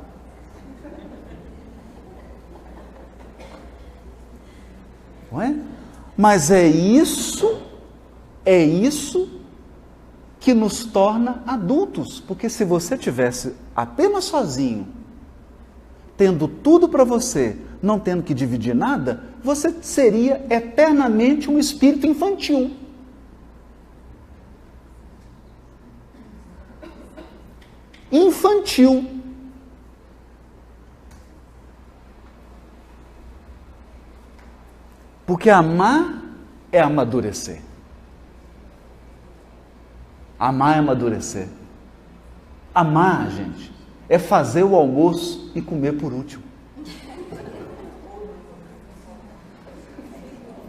Não é? Mas é isso que nos torna adultos, porque se você tivesse apenas sozinho, tendo tudo para você, não tendo que dividir nada, você seria eternamente um espírito infantil. Infantil. Porque amar é amadurecer. Amar é amadurecer. Amar, gente, é fazer o almoço e comer por último.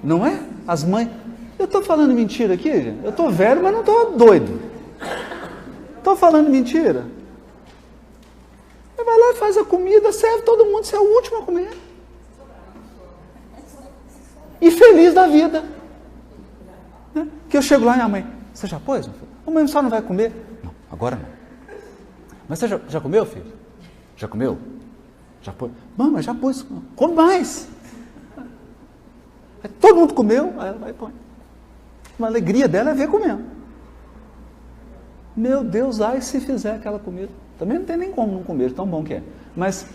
Não é? As mães... Eu estou falando mentira aqui, gente? Eu estou velho, mas não estou doido. Estou falando mentira? Você vai lá e faz a comida, serve todo mundo, você é o último a comer. E feliz da vida. Né? Que eu chego lá e a mãe, você já pôs? A mãe só não vai comer? Não, agora não. Mas você já comeu, filho? Já comeu? Já pôs? Mãe, já pôs. Come mais. Aí todo mundo comeu, aí ela vai e põe. Uma alegria dela é ver comendo. Meu Deus, ai se fizer aquela comida. Também não tem nem como não comer, tão bom que é. Mas,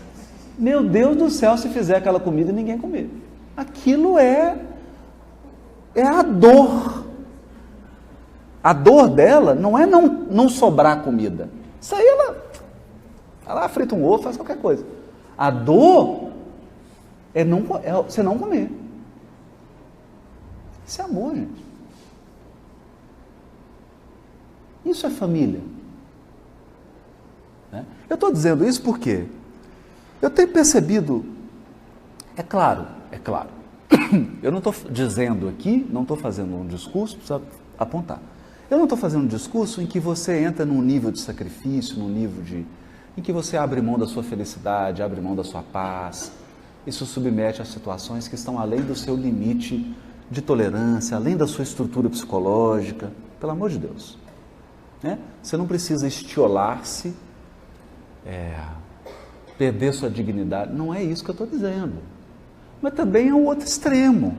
meu Deus do céu, se fizer aquela comida e ninguém comer. Aquilo é a dor. A dor dela não é não sobrar comida. Isso aí ela frita um ovo, faz qualquer coisa. A dor é você não comer. Isso é amor, gente. Isso é família. Né? Eu estou dizendo isso porque eu tenho percebido, é claro, eu não estou dizendo aqui, não estou fazendo um discurso, precisa apontar. Eu não estou fazendo um discurso em que você entra num nível de sacrifício, em que você abre mão da sua felicidade, abre mão da sua paz, isso submete a situações que estão além do seu limite de tolerância, além da sua estrutura psicológica, pelo amor de Deus. Né? Você não precisa estiolar-se, perder sua dignidade, não é isso que eu estou dizendo. Mas também é o outro extremo.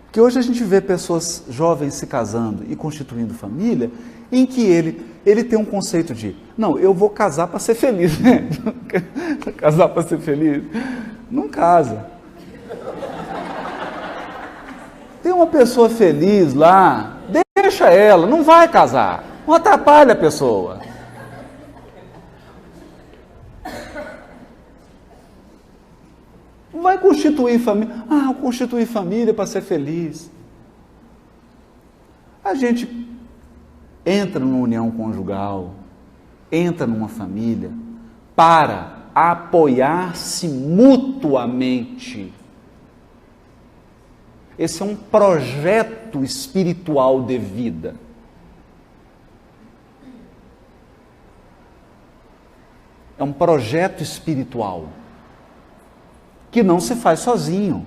Porque hoje a gente vê pessoas jovens se casando e constituindo família, em que ele tem um conceito de, não, eu vou casar para ser feliz. Né? Casar para ser feliz? Não casa. Tem uma pessoa feliz lá, deixa ela, não vai casar. Não atrapalha a pessoa. Não vai constituir família. Ah, constituir família para ser feliz. A gente entra numa união conjugal, entra numa família para apoiar-se mutuamente. Esse é um projeto espiritual de vida. É um projeto espiritual que não se faz sozinho.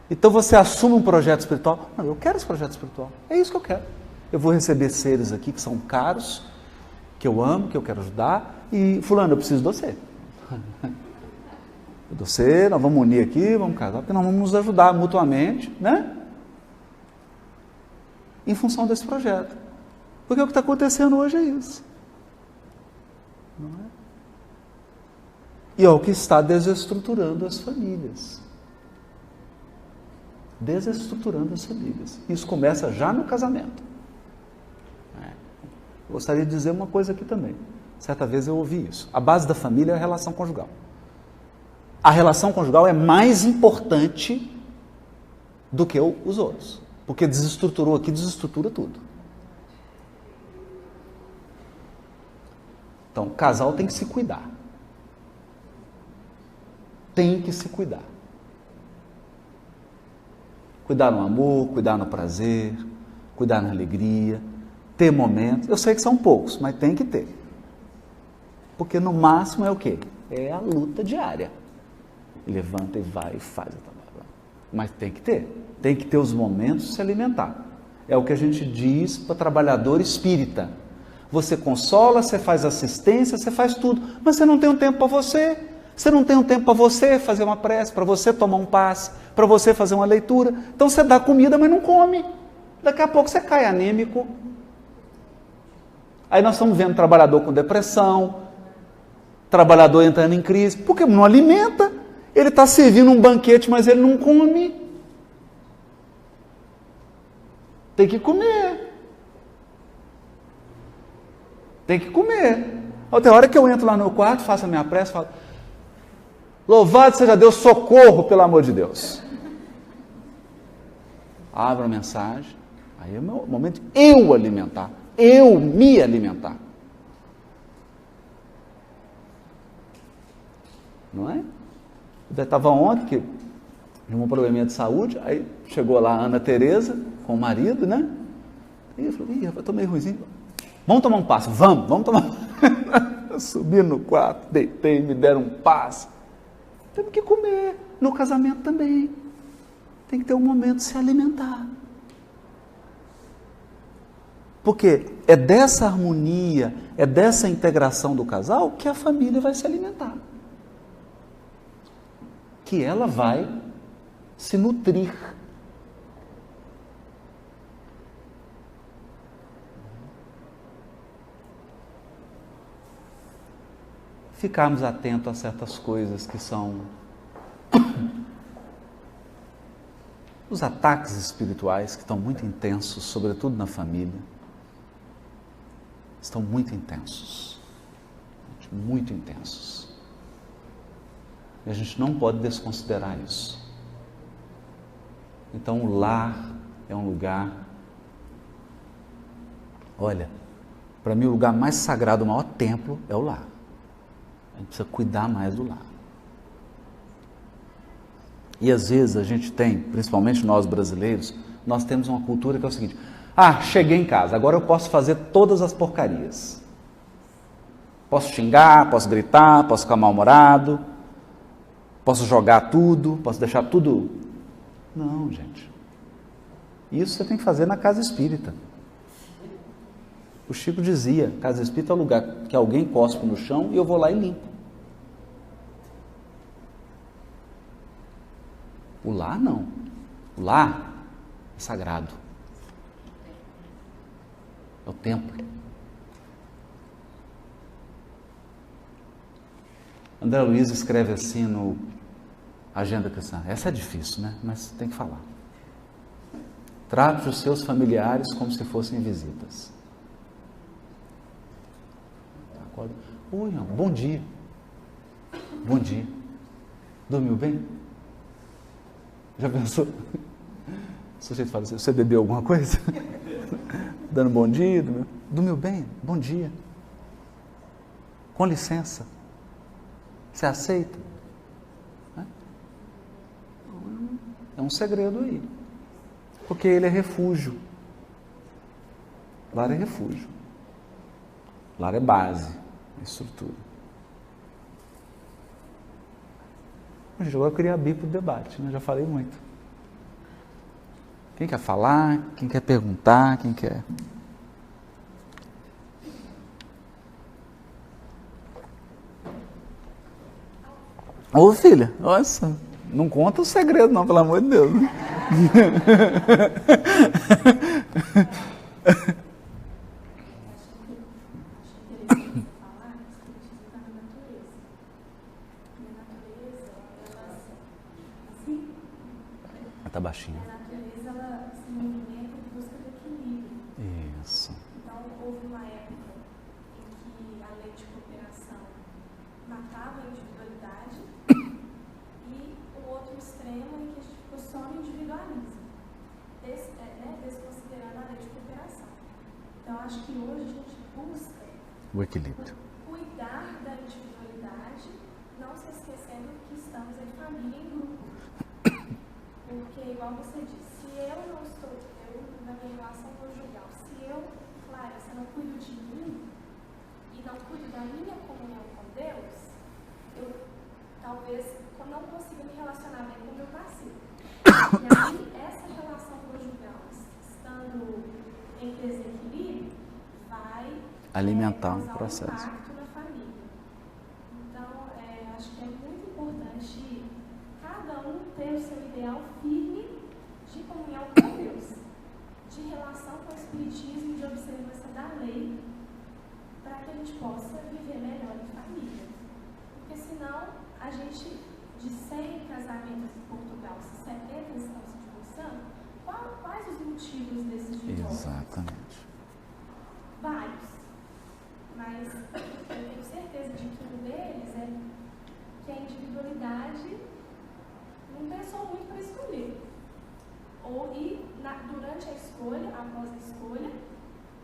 Então você assume um projeto espiritual. Não, eu quero esse projeto espiritual. É isso que eu quero. Eu vou receber seres aqui que são caros, que eu amo, que eu quero ajudar. E fulano, eu preciso de você. Eu dou você, nós vamos unir aqui, vamos casar, porque nós vamos nos ajudar mutuamente, né? Em função desse projeto. Porque o que está acontecendo hoje é isso. Não é? E é o que está desestruturando as famílias. Desestruturando as famílias. Isso começa já no casamento. Eu gostaria de dizer uma coisa aqui também. Certa vez eu ouvi isso. A base da família é a relação conjugal. A relação conjugal é mais importante do que os outros. Porque desestruturou aqui, desestrutura tudo. Então, o casal tem que se cuidar. Tem que se cuidar. Cuidar no amor, cuidar no prazer, cuidar na alegria, ter momentos, eu sei que são poucos, mas tem que ter. Porque no máximo é o quê? É a luta diária. Levanta e vai e faz. Mas tem que ter os momentos de se alimentar. É o que a gente diz para trabalhador espírita. Você consola, você faz assistência, você faz tudo, mas você não tem um tempo para você. Você não tem um tempo para você fazer uma prece, para você tomar um passe, para você fazer uma leitura. Então você dá comida, mas não come. Daqui a pouco você cai anêmico. Aí nós estamos vendo trabalhador com depressão, trabalhador entrando em crise, porque não alimenta. Ele está servindo um banquete, mas ele não come. Tem que comer. Tem que comer. Tem hora que eu entro lá no quarto, faço a minha prece, falo: louvado seja Deus, socorro, pelo amor de Deus. Abro a mensagem, aí é o meu momento de eu alimentar, eu me alimentar. Não é? Eu estava ontem, que tinha um probleminha de saúde, aí chegou lá a Ana Tereza, com o marido, né? E eu falei: ih, eu tô meio ruimzinho. Vamos tomar um passe? Vamos tomar. Eu subi no quarto, deitei, me deram um passe. Temos que comer. No casamento também. Tem que ter um momento de se alimentar. Porque é dessa harmonia, é dessa integração do casal que a família vai se alimentar. Que ela vai se nutrir. Ficarmos atentos a certas coisas que são os ataques espirituais que estão muito intensos, sobretudo na família. Estão muito intensos. Muito intensos. E a gente não pode desconsiderar isso. Então o lar é um lugar, olha, para mim o lugar mais sagrado, o maior templo é o lar. A gente precisa cuidar mais do lar. E às vezes a gente tem, principalmente nós brasileiros, nós temos uma cultura que é o seguinte: cheguei em casa, agora eu posso fazer todas as porcarias. Posso xingar, posso gritar, posso ficar mal-humorado, posso jogar tudo, posso deixar tudo. Não, gente. Isso você tem que fazer na casa espírita. O Chico dizia: casa espírita é o lugar que alguém cospe no chão e eu vou lá e limpo. O lar não. O lar é sagrado. É o templo. André Luiz escreve assim no Agenda Cristã. Essa é difícil, né? Mas tem que falar. Trate os seus familiares como se fossem visitas. Oi, bom dia. Bom dia. Dormiu bem? Já pensou? O sujeito fala assim: você bebeu alguma coisa? Dando bom dia? Dormiu bem? Bom dia. Com licença. Você aceita? É um segredo aí. Porque ele é refúgio. Lar é refúgio. Lar é base, é estrutura. Gente, agora eu queria abrir para o debate, né? Já falei muito. Quem quer falar? Quem quer perguntar? Quem quer? Ô filha, nossa, não conta o segredo não, pelo amor de Deus. Né? Está baixinho. A natureza, ela se movimenta em busca do equilíbrio. Isso. Então, houve uma época em que a lei de cooperação matava a individualidade e o outro extremo em que a gente ficou só no individualismo, desconsiderando a lei de cooperação. Então, acho que hoje a gente busca o equilíbrio. Cuidar da individualidade, não se esquecendo que estamos em família e em grupo. Porque, igual você disse, se eu não estou, na minha relação conjugal, se eu Flávia, se eu não cuido de mim e não cuido da minha comunhão com Deus, eu talvez não consiga me relacionar bem com o meu parceiro. E aí, essa relação conjugal, estando em desequilíbrio, vai alimentar um causar processo. Um impacto na família. Então, acho que é muito importante cada um ter o seu ideal firme de comunhão com Deus, de relação com o Espiritismo, de observância da lei, para que a gente possa viver melhor em família. Porque senão, a gente, de 100 casamentos em Portugal, se 70 estão se divorciando, quais os motivos desses divórcios? Exatamente. Vários. Mas eu tenho certeza de que um deles é que a individualidade não pensou muito para escolher. Durante a escolha, após a escolha,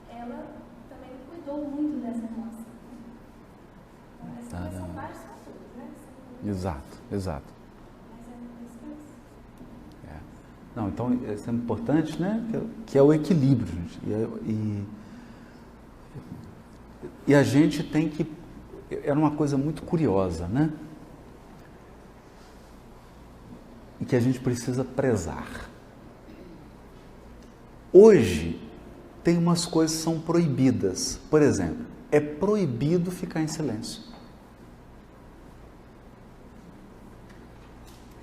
ela também cuidou muito dessa relação. Então, são vários fatores, né? Exato. Mas é isso que eu disse. Não, então, isso é importante, né? Que é o equilíbrio, gente. E a gente tem que... Era uma coisa muito curiosa, né? E que a gente precisa prezar. Hoje, tem umas coisas que são proibidas. Por exemplo, é proibido ficar em silêncio.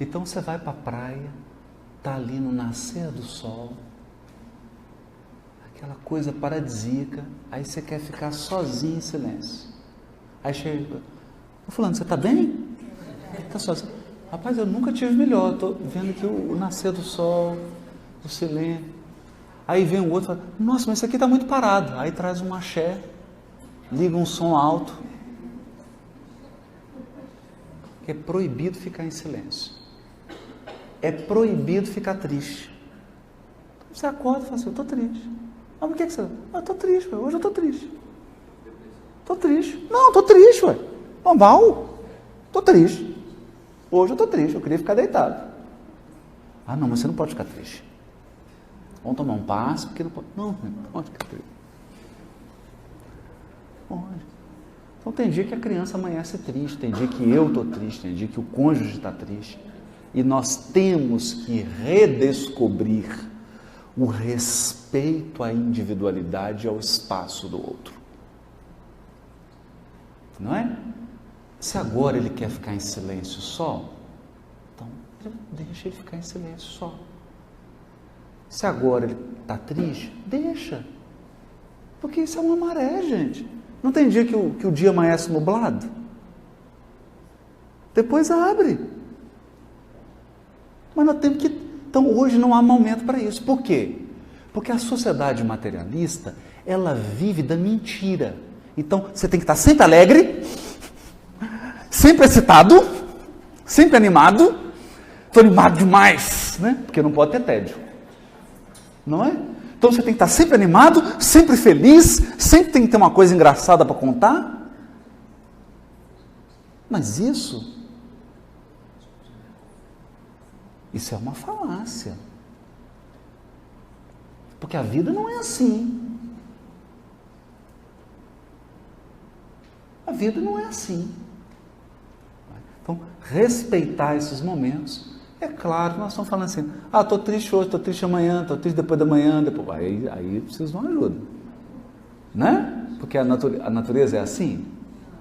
Então, você vai para a praia, está ali no nascer do sol, aquela coisa paradisíaca, aí você quer ficar sozinho em silêncio. Aí chega, fulano, você está bem? Está sozinho? Rapaz, eu nunca tive melhor, estou vendo aqui o nascer do sol, o silêncio. Aí vem o outro e fala, nossa, mas isso aqui está muito parado. Aí traz um axé, liga um som alto. É proibido ficar em silêncio. É proibido ficar triste. Você acorda e fala assim, eu estou triste. Ah, por que você... Eu estou triste, hoje eu estou triste. Estou triste. Não, estou triste, ué. Normal. Estou triste. Hoje eu estou triste, eu queria ficar deitado. Ah, não, mas você não pode ficar triste. Vamos tomar um passe, porque não pode. Não pode ficar triste. Pode. Então tem dia que a criança amanhece triste, tem dia que eu estou triste, tem dia que o cônjuge está triste. E nós temos que redescobrir o respeito à individualidade e ao espaço do outro. Não é? Se agora ele quer ficar em silêncio só, então deixa ele ficar em silêncio só. Se agora ele está triste, deixa. Porque isso é uma maré, gente. Não tem dia que o dia amanhece nublado? Depois abre. Mas nós temos que... Então, hoje não há momento para isso. Por quê? Porque a sociedade materialista, ela vive da mentira. Então, você tem que estar sempre alegre, sempre excitado, sempre animado. Estou animado demais, né? Porque não pode ter tédio. Não é? Então, você tem que estar sempre animado, sempre feliz, sempre tem que ter uma coisa engraçada para contar. Mas isso é uma falácia. Porque a vida não é assim. A vida não é assim. Então, respeitar esses momentos. É claro que nós estamos falando assim, estou triste hoje, estou triste amanhã, estou triste depois da manhã, depois... Aí preciso de uma ajuda. Né? Porque a natureza é assim?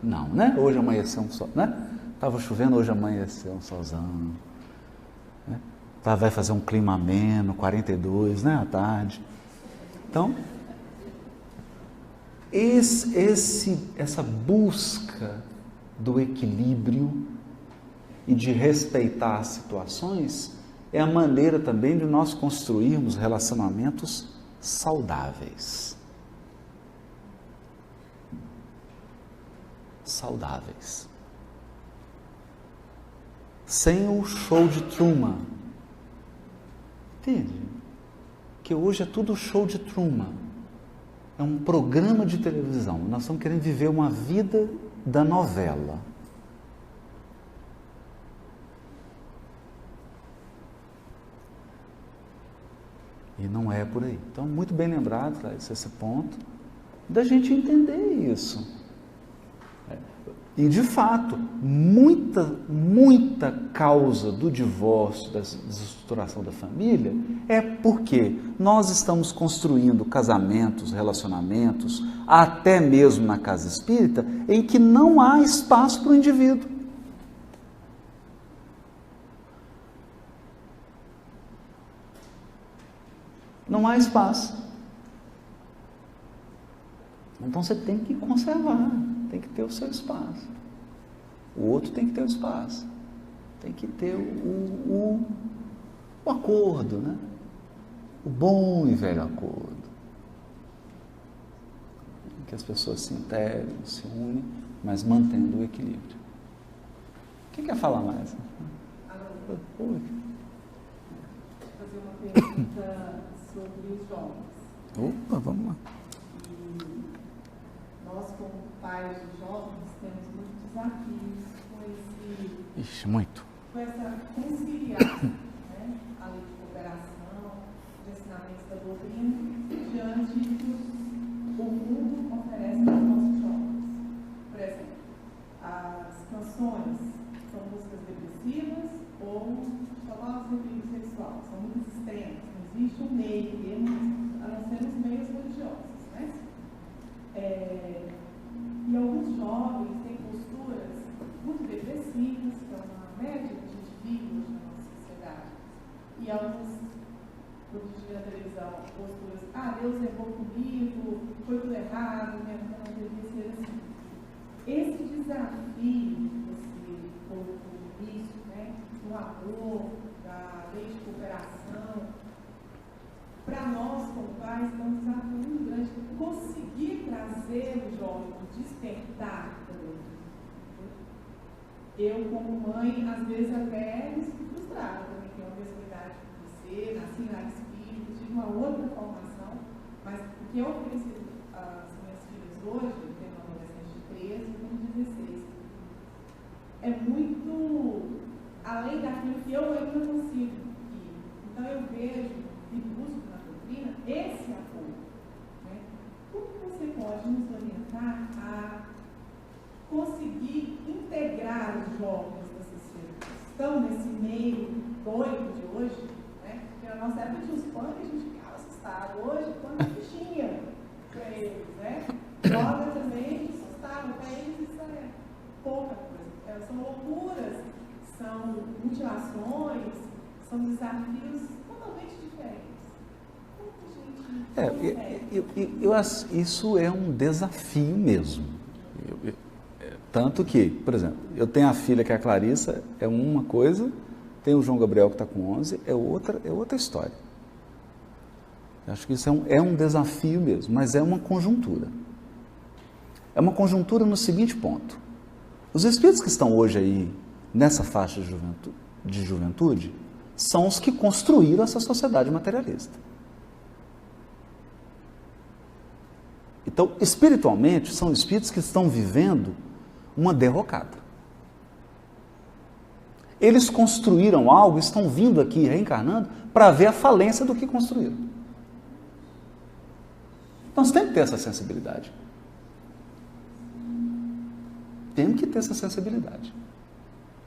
Não, né? Hoje amanheceu um sol, né? Estava chovendo, hoje amanheceu um solzão. Né? Vai fazer um clima ameno, 42, né? À tarde. Então, essa busca do equilíbrio e de respeitar as situações é a maneira também de nós construirmos relacionamentos saudáveis. Saudáveis. Sem o show de Truman. Entende? Que hoje é tudo show de Truman. É um programa de televisão. Nós estamos querendo viver uma vida da novela. E não é por aí. Então, muito bem lembrado esse ponto. da gente entender isso. E, de fato, muita causa do divórcio, da desestruturação da família, é porque nós estamos construindo casamentos, relacionamentos, até mesmo na casa espírita, em que não há espaço para o indivíduo. Não há espaço. Então você tem que conservar, tem que ter o seu espaço. O outro tem que ter o espaço. Tem que ter o acordo, né? O bom e velho acordo. Em que as pessoas se integram, se unem, mas mantendo o equilíbrio. Quem quer falar mais? Vou fazer uma pergunta sobre os jovens. Opa, vamos lá. Nós, como pais de jovens, temos muitos desafios com Com essa conciliação, né? A lei de cooperação, os ensinamentos da doutrina, diante do que o mundo oferece aos nossos jovens. Por exemplo, as canções são músicas depressivas ou só referindo sexual, são muito extremas, não existe um meio termo, a não ser os meios religiosos, né? E alguns jovens têm posturas muito depressivas, que é uma média que a gente vive hoje na nossa sociedade. E alguns, quando a gente vê na televisão, posturas, Deus errou comigo, foi tudo errado, minha vida não devia ser assim. Esse desafio que você colocou no início, né, do amor, da lei de cooperação, para nós, como pais, é um desafio muito grande conseguir trazer o jovem, despertar também. Eu, como mãe, às vezes até me sinto frustrada, também tenho a mesma idade que você, nasci na espírita, tive uma outra formação, mas o que eu ofereci às minhas filhas hoje, eu tenho uma adolescente de 13 e uma de 16, é muito além daquilo que eu ainda consigo ir. Então eu vejo e busco na doutrina esse apoio. Né? Como você pode nos orientar a conseguir integrar os jovens que estão nesse meio doido de hoje? Né? Porque na nossa época tinha os punk e a gente ficava assustado. Hoje, quando a gente tinha para eles, né? Droga também assustava. Para eles isso é pouca coisa. São loucuras, são mutilações, são desafios totalmente diferentes. Isso é um desafio mesmo. Tanto que, por exemplo, eu tenho a filha que é a Clarissa, é uma coisa, tem o João Gabriel que está com 11, é outra história. Eu acho que isso é um desafio mesmo, mas é uma conjuntura. É uma conjuntura no seguinte ponto. Os espíritos que estão hoje aí, nessa faixa de juventude, são os que construíram essa sociedade materialista. Então, espiritualmente, são espíritos que estão vivendo uma derrocada. Eles construíram algo, estão vindo aqui reencarnando para ver a falência do que construíram. Então, nós temos que ter essa sensibilidade. Temos que ter essa sensibilidade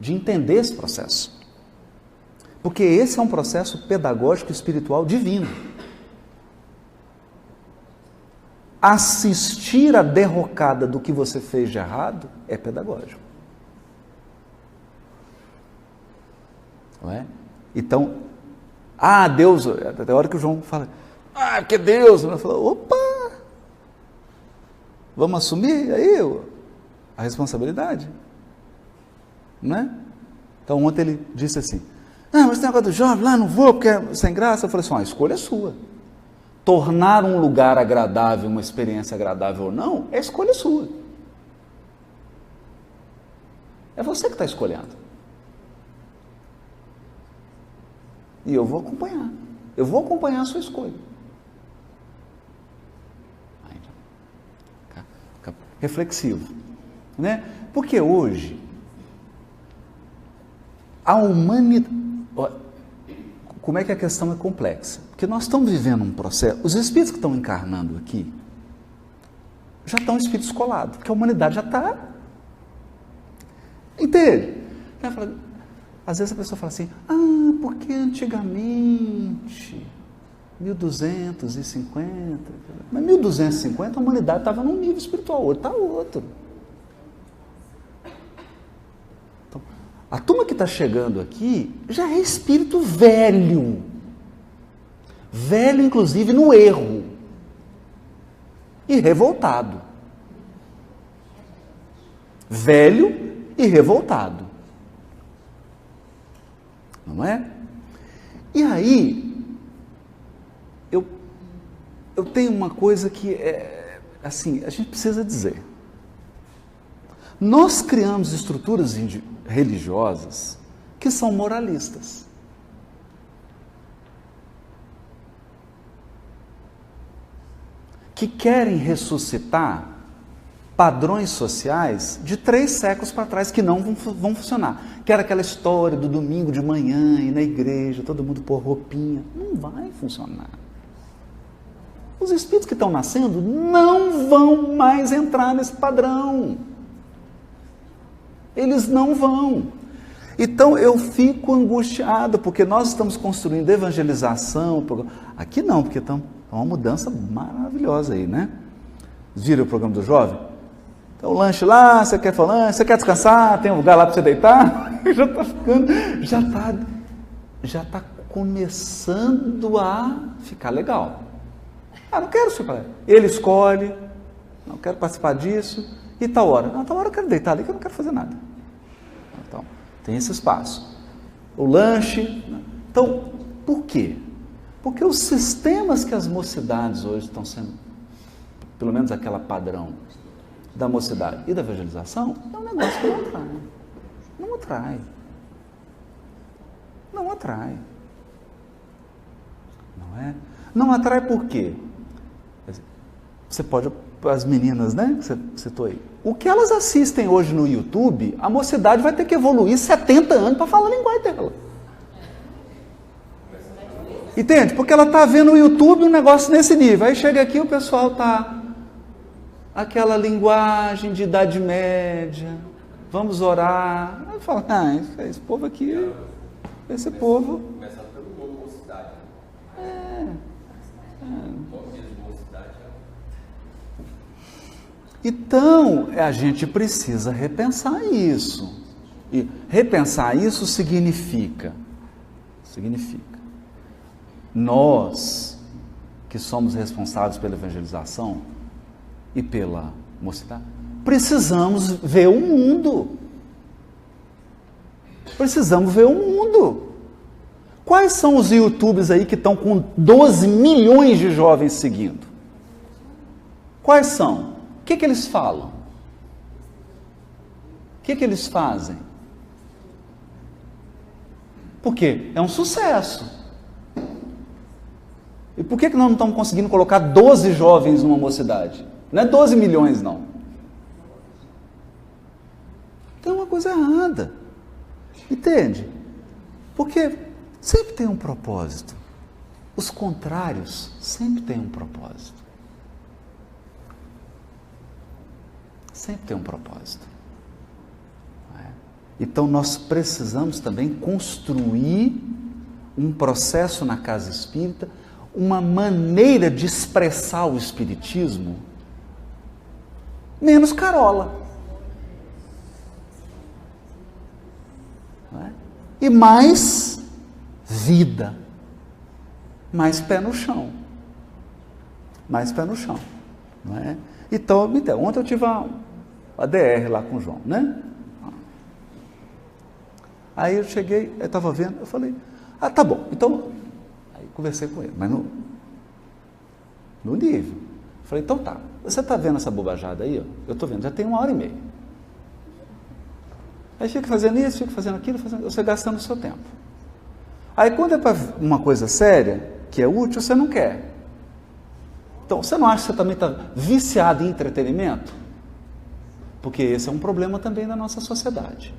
de entender esse processo. Porque esse é um processo pedagógico espiritual divino. Assistir a derrocada do que você fez de errado é pedagógico. Não é? Então, Deus, até a hora que o João fala, porque Deus, eu falo, opa, vamos assumir aí a responsabilidade, não é? Então ontem ele disse assim, mas tem negócio do jovem lá, não vou porque é sem graça. Eu falei assim, a escolha é sua. Tornar um lugar agradável, uma experiência agradável ou não, é escolha sua. É você que está escolhendo. E eu vou acompanhar. Eu vou acompanhar a sua escolha. Fica reflexivo. Né? Porque hoje, a humanidade... Como é que a questão é complexa? Porque nós estamos vivendo um processo... Os espíritos que estão encarnando aqui, já estão espíritos colados, porque a humanidade já está. Entende? Às vezes a pessoa fala assim, porque antigamente, 1250, mas 1250 a humanidade estava num nível espiritual, hoje está outro. Então, a turma que está chegando aqui já é espírito velho. Velho, inclusive, no erro. E revoltado. Velho e revoltado. Não é? E aí, eu tenho uma coisa que assim, a gente precisa dizer. Nós criamos estruturas religiosas que são moralistas. Que querem ressuscitar padrões sociais de 3 séculos para trás que não vão funcionar. Que era aquela história do domingo de manhã e na igreja, todo mundo pôr roupinha. Não vai funcionar. Os espíritos que estão nascendo não vão mais entrar nesse padrão. Eles não vão. Então eu fico angustiado, porque nós estamos construindo evangelização. Aqui não, porque estamos... É uma mudança maravilhosa aí, né? Viram o programa do jovem? Então, o lanche lá, você quer falar, você quer descansar, tem um lugar lá para você deitar? Já está começando a ficar legal. Não quero ficar. Ele escolhe, não quero participar disso, e tal hora? Não, tal hora eu quero deitar ali, que eu não quero fazer nada. Então, tem esse espaço. O lanche. Então, por quê? Porque os sistemas que as mocidades hoje estão sendo, pelo menos aquela padrão da mocidade e da evangelização, é um negócio que não atrai. Não atrai. Não atrai. Não é? Não atrai por quê? Você pode, as meninas, né, que você citou aí, o que elas assistem hoje no YouTube, a mocidade vai ter que evoluir 70 anos para falar a linguagem dela. Entende? Porque ela está vendo no YouTube um negócio nesse nível. Aí chega aqui o pessoal está... Aquela linguagem de Idade Média. Vamos orar. Aí fala, esse povo aqui... Esse povo... Começar pelo nome mocidade. Então, a gente precisa repensar isso. E repensar isso significa... Nós, que somos responsáveis pela evangelização e pela mocidade, precisamos ver o mundo. Precisamos ver o mundo. Quais são os YouTubers aí que estão com 12 milhões de jovens seguindo? Quais são? O que eles falam? O que eles fazem? Porque é um sucesso. E por que nós não estamos conseguindo colocar 12 jovens numa mocidade? Não é 12 milhões, não. Tem uma coisa errada. Entende? Porque sempre tem um propósito. Os contrários sempre têm um propósito. Sempre tem um propósito. Então nós precisamos também construir um processo na casa espírita, uma maneira de expressar o espiritismo menos carola. Não é? E mais vida. Mais pé no chão. Mais pé no chão. Não é? Então, ontem eu tive a DR lá com o João, né? Aí eu cheguei, eu estava vendo, eu falei, tá bom, então... Conversei com ele, mas no nível. Falei, então tá, você está vendo essa bobajada aí? Ó? Eu estou vendo, já tem 1h30. Aí fica fazendo isso, fica fazendo aquilo, você gastando o seu tempo. Aí quando é para uma coisa séria, que é útil, você não quer. Então, você não acha que você também está viciado em entretenimento? Porque esse é um problema também da nossa sociedade.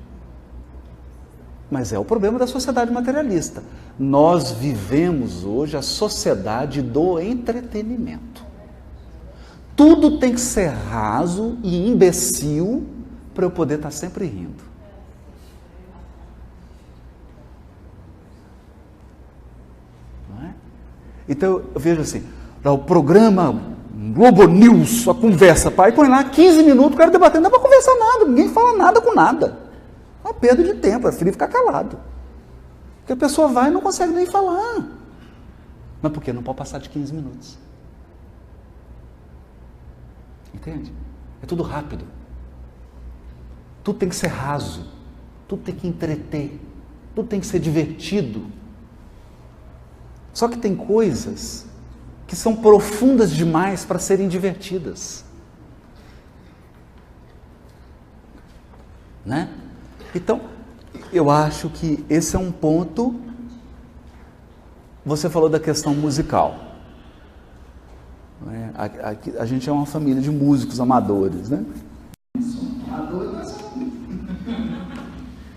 Mas é o problema da sociedade materialista. Nós vivemos hoje a sociedade do entretenimento. tudo tem que ser raso e imbecil para eu poder estar sempre rindo. Não é? Então eu vejo assim, o programa Globo News, a conversa, pai, põe lá 15 minutos, o cara debatendo, não dá para conversar nada, ninguém fala nada com nada. É uma perda de tempo, é filho ficar calado. Porque a pessoa vai e não consegue nem falar. Mas por quê? Não pode passar de 15 minutos. Entende? É tudo rápido. Tudo tem que ser raso. Tudo tem que entreter. Tudo tem que ser divertido. Só que tem coisas que são profundas demais para serem divertidas. Né? Então, eu acho que esse é um ponto. Você falou da questão musical. Né? A gente é uma família de músicos amadores, né? Amadores, mas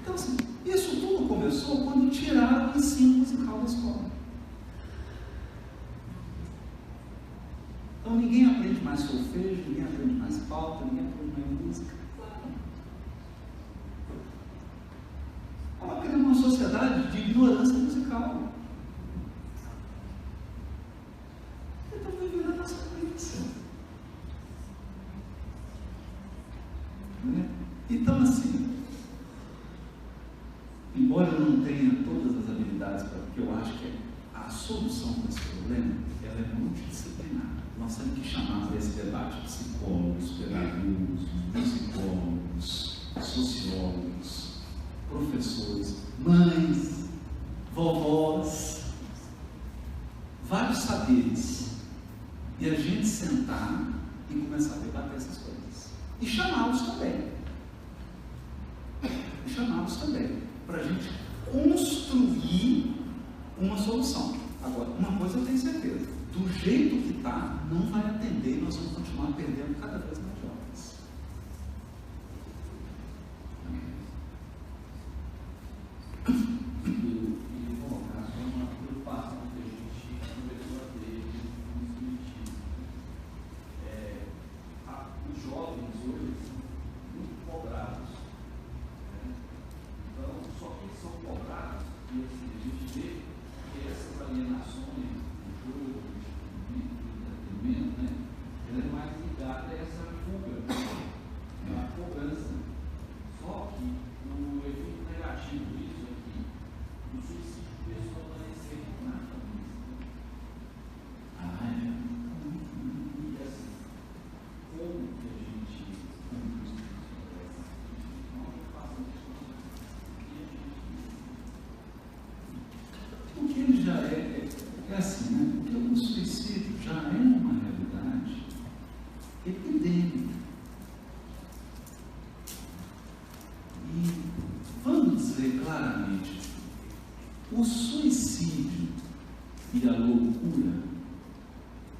então, assim, isso tudo começou quando tiraram o ensino musical da escola. Então ninguém aprende mais solfejo, ninguém aprende mais pauta, ninguém aprende mais música. Ela cria uma sociedade de ignorância musical. Então vai virar a nossa crença. Então, assim, embora eu não tenha todas as habilidades, porque eu acho que a solução para esse problema ela é multidisciplinar. Nós temos que chamar para esse debate psicólogos, pedagogos, musicólogos, sociólogos, professores, mães, vovós, vários saberes, e a gente sentar e começar a debater essas coisas. E chamá-los também. Para a gente construir uma solução. Agora, uma coisa eu tenho certeza: do jeito que está, não vai atender e nós vamos continuar perdendo cada vez mais jovens. E colocar só uma preocupação que a gente começou a ter no espiritismo. Os jovens hoje são muito cobrados. Então, só que eles são cobrados, e assim, a gente vê que essas alienações do jogo, do entretenimento, né, ela é mais ligada a essa fuga, a cobrança. Só que o efeito negativo disso é que o suicídio pessoal vai ser na família. E assim, como que a gente conduz isso? Não faça isso. Porque ele já é assim, né? Porque o suicídio já é uma realidade epidêmica. E vamos dizer claramente, o suicídio e a loucura,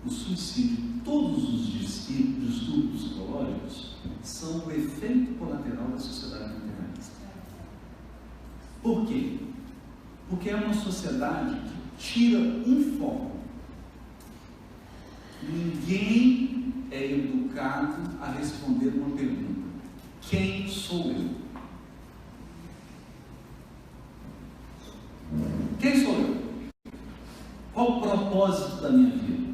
o suicídio, todos os distúrbios psicológicos são o efeito colateral da sociedade materialista. Por quê? Porque é uma sociedade que tira um foco. Ninguém é educado a responder uma pergunta: quem sou eu? Quem sou eu? Qual o propósito da minha vida?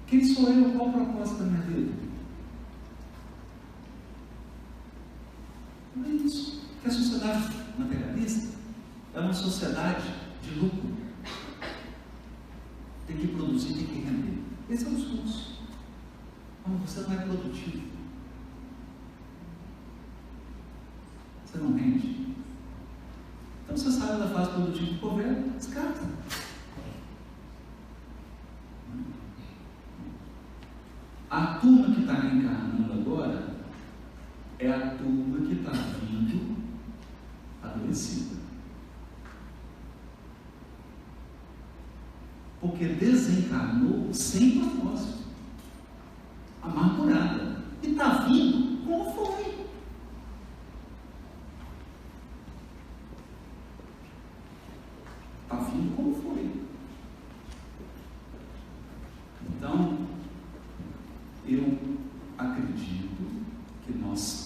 Quem sou eu? Qual o propósito da minha vida? Não é isso. Porque a sociedade materialista é uma sociedade de lucro. Tem que produzir, tem que render. Esse é o discurso. Não, você não é produtivo. Você não rende. Então você sai da fase produtiva do governo, descarta. A turma que está reencarnando agora é a turma que está vindo adoecida. Porque desencarnou sem propósito, amargurada, e está vindo como foi.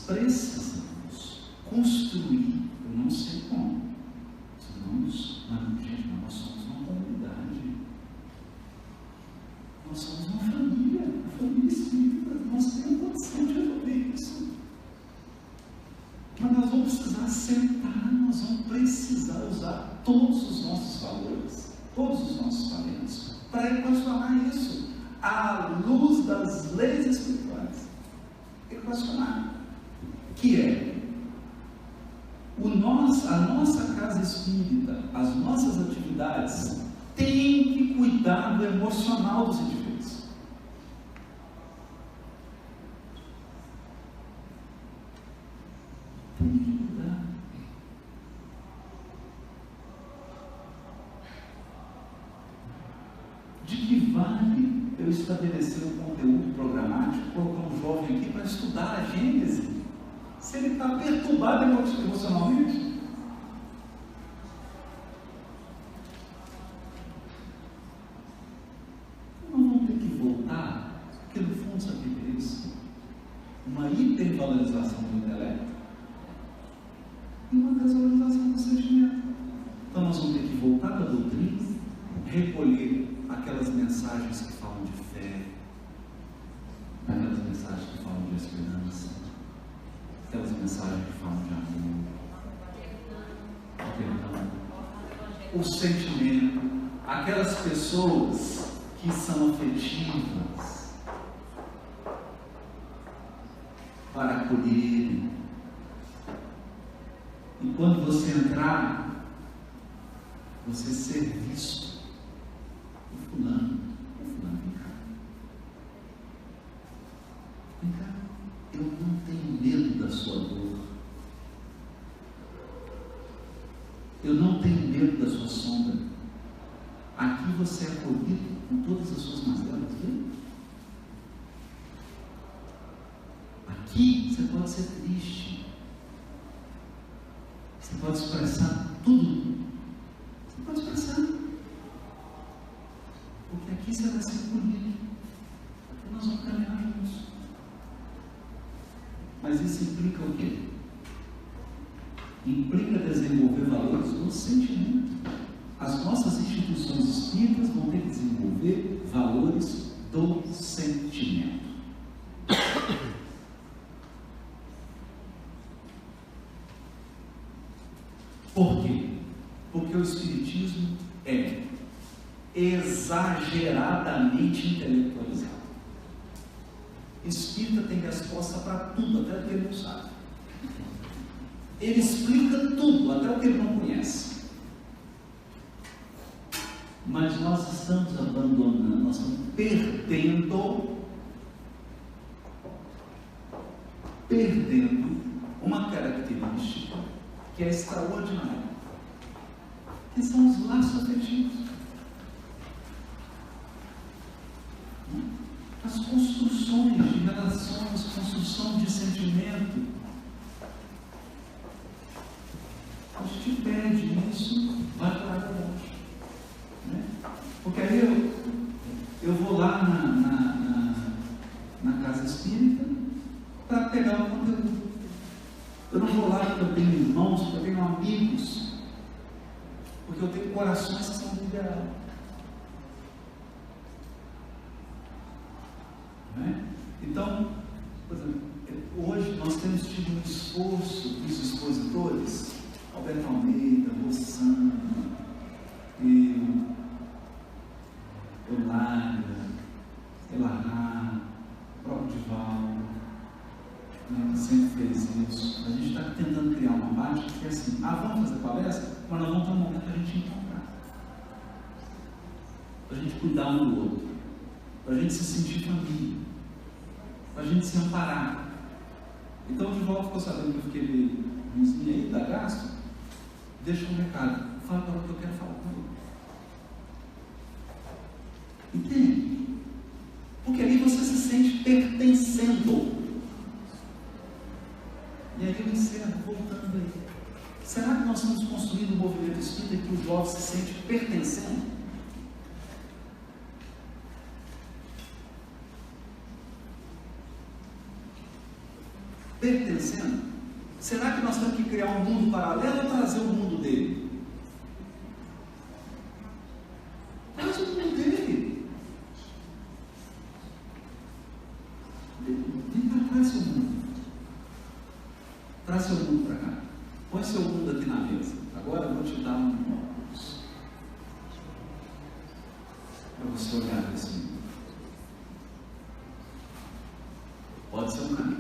precisamos construir, eu não sei como, gente, nós somos uma comunidade, nós somos uma família espírita, nós temos condição de resolver isso. Mas nós vamos precisar sentar, nós vamos precisar usar todos os nossos valores, todos os nossos talentos, para equacionar isso à luz das leis espirituais. Equacionar. Que é a nossa casa espírita, as nossas atividades têm que cuidar do emocional dos indivíduos. Tem que cuidar. De que vale eu estabelecer um conteúdo programático, colocar um jovem aqui para estudar a Gênese, se ele está perturbado emocionalmente? Nós vamos ter que voltar, porque no fundo sabe o que é isso? Uma hipervalorização do intelecto e uma desvalorização do sentimento. Então nós vamos ter que voltar para a doutrina, recolher aquelas mensagens que falam de fé, aquelas mensagens que falam de esperança, aquelas mensagens que falam de amor, perdão, o sentimento, aquelas pessoas que são afetivas para acolherem. E quando você entrar, você ser visto. O fulano, vem cá. Vem cá. Eu não tenho medo da sua dor. Eu não tenho medo da sua sombra. Aqui você é acolhido com todas as suas mazelas, viu? Aqui você pode ser triste. Você pode expressar tudo. Você pode expressar. Porque aqui você vai ser acolhido. Aqui nós vamos caminhar juntos. Mas isso implica o quê? Implica desenvolver valores do sentimento. As nossas instituições espíritas vão ter que desenvolver valores do sentimento. Por quê? Porque o Espiritismo é exageradamente intelectualizado. Espírita tem resposta para tudo, até o que ele não sabe. Ele explica tudo, até o que ele não conhece. Mas nós estamos abandonando, nós estamos perdendo uma característica que é extraordinária, que são os laços afetivos. As construções de relações, construção de sentimento. A gente perde isso, vai para água abaixo. Né? Porque aí eu vou lá na casa espírita para pegar o conteúdo. Eu não vou lá porque eu tenho irmãos, porque eu tenho amigos, porque eu tenho corações que são do ideal. Né? Então, por exemplo, hoje nós temos tido um esforço dos expositores, Alberto Almeida, Rossana, Eulália, Elará, o próprio Divaldo, né, que sempre fez isso. A gente está tentando criar uma parte que é assim, vamos fazer palestra, mas nós vamos ter um momento para a gente encontrar, para a gente cuidar um do outro, para a gente se sentir família, para a gente se amparar. Então o Divaldo ficou sabendo que eu fiquei meio ruimzinho aí, da gasto, deixa um recado, fala para o que eu quero falar com ele. Entende? Porque ali você se sente pertencendo. E aí eu encerro, voltando aí. Será que nós estamos construindo um movimento espírita que o jovem se sente pertencendo? pertencendo? Será que nós temos que criar um mundo paralelo ou trazer o mundo dele? Traz o mundo dele. Vem para trás seu mundo. Traz seu mundo para cá. Põe seu mundo aqui na mesa. Agora eu vou te dar um óculos para você olhar para esse mundo. Pode ser um caminho.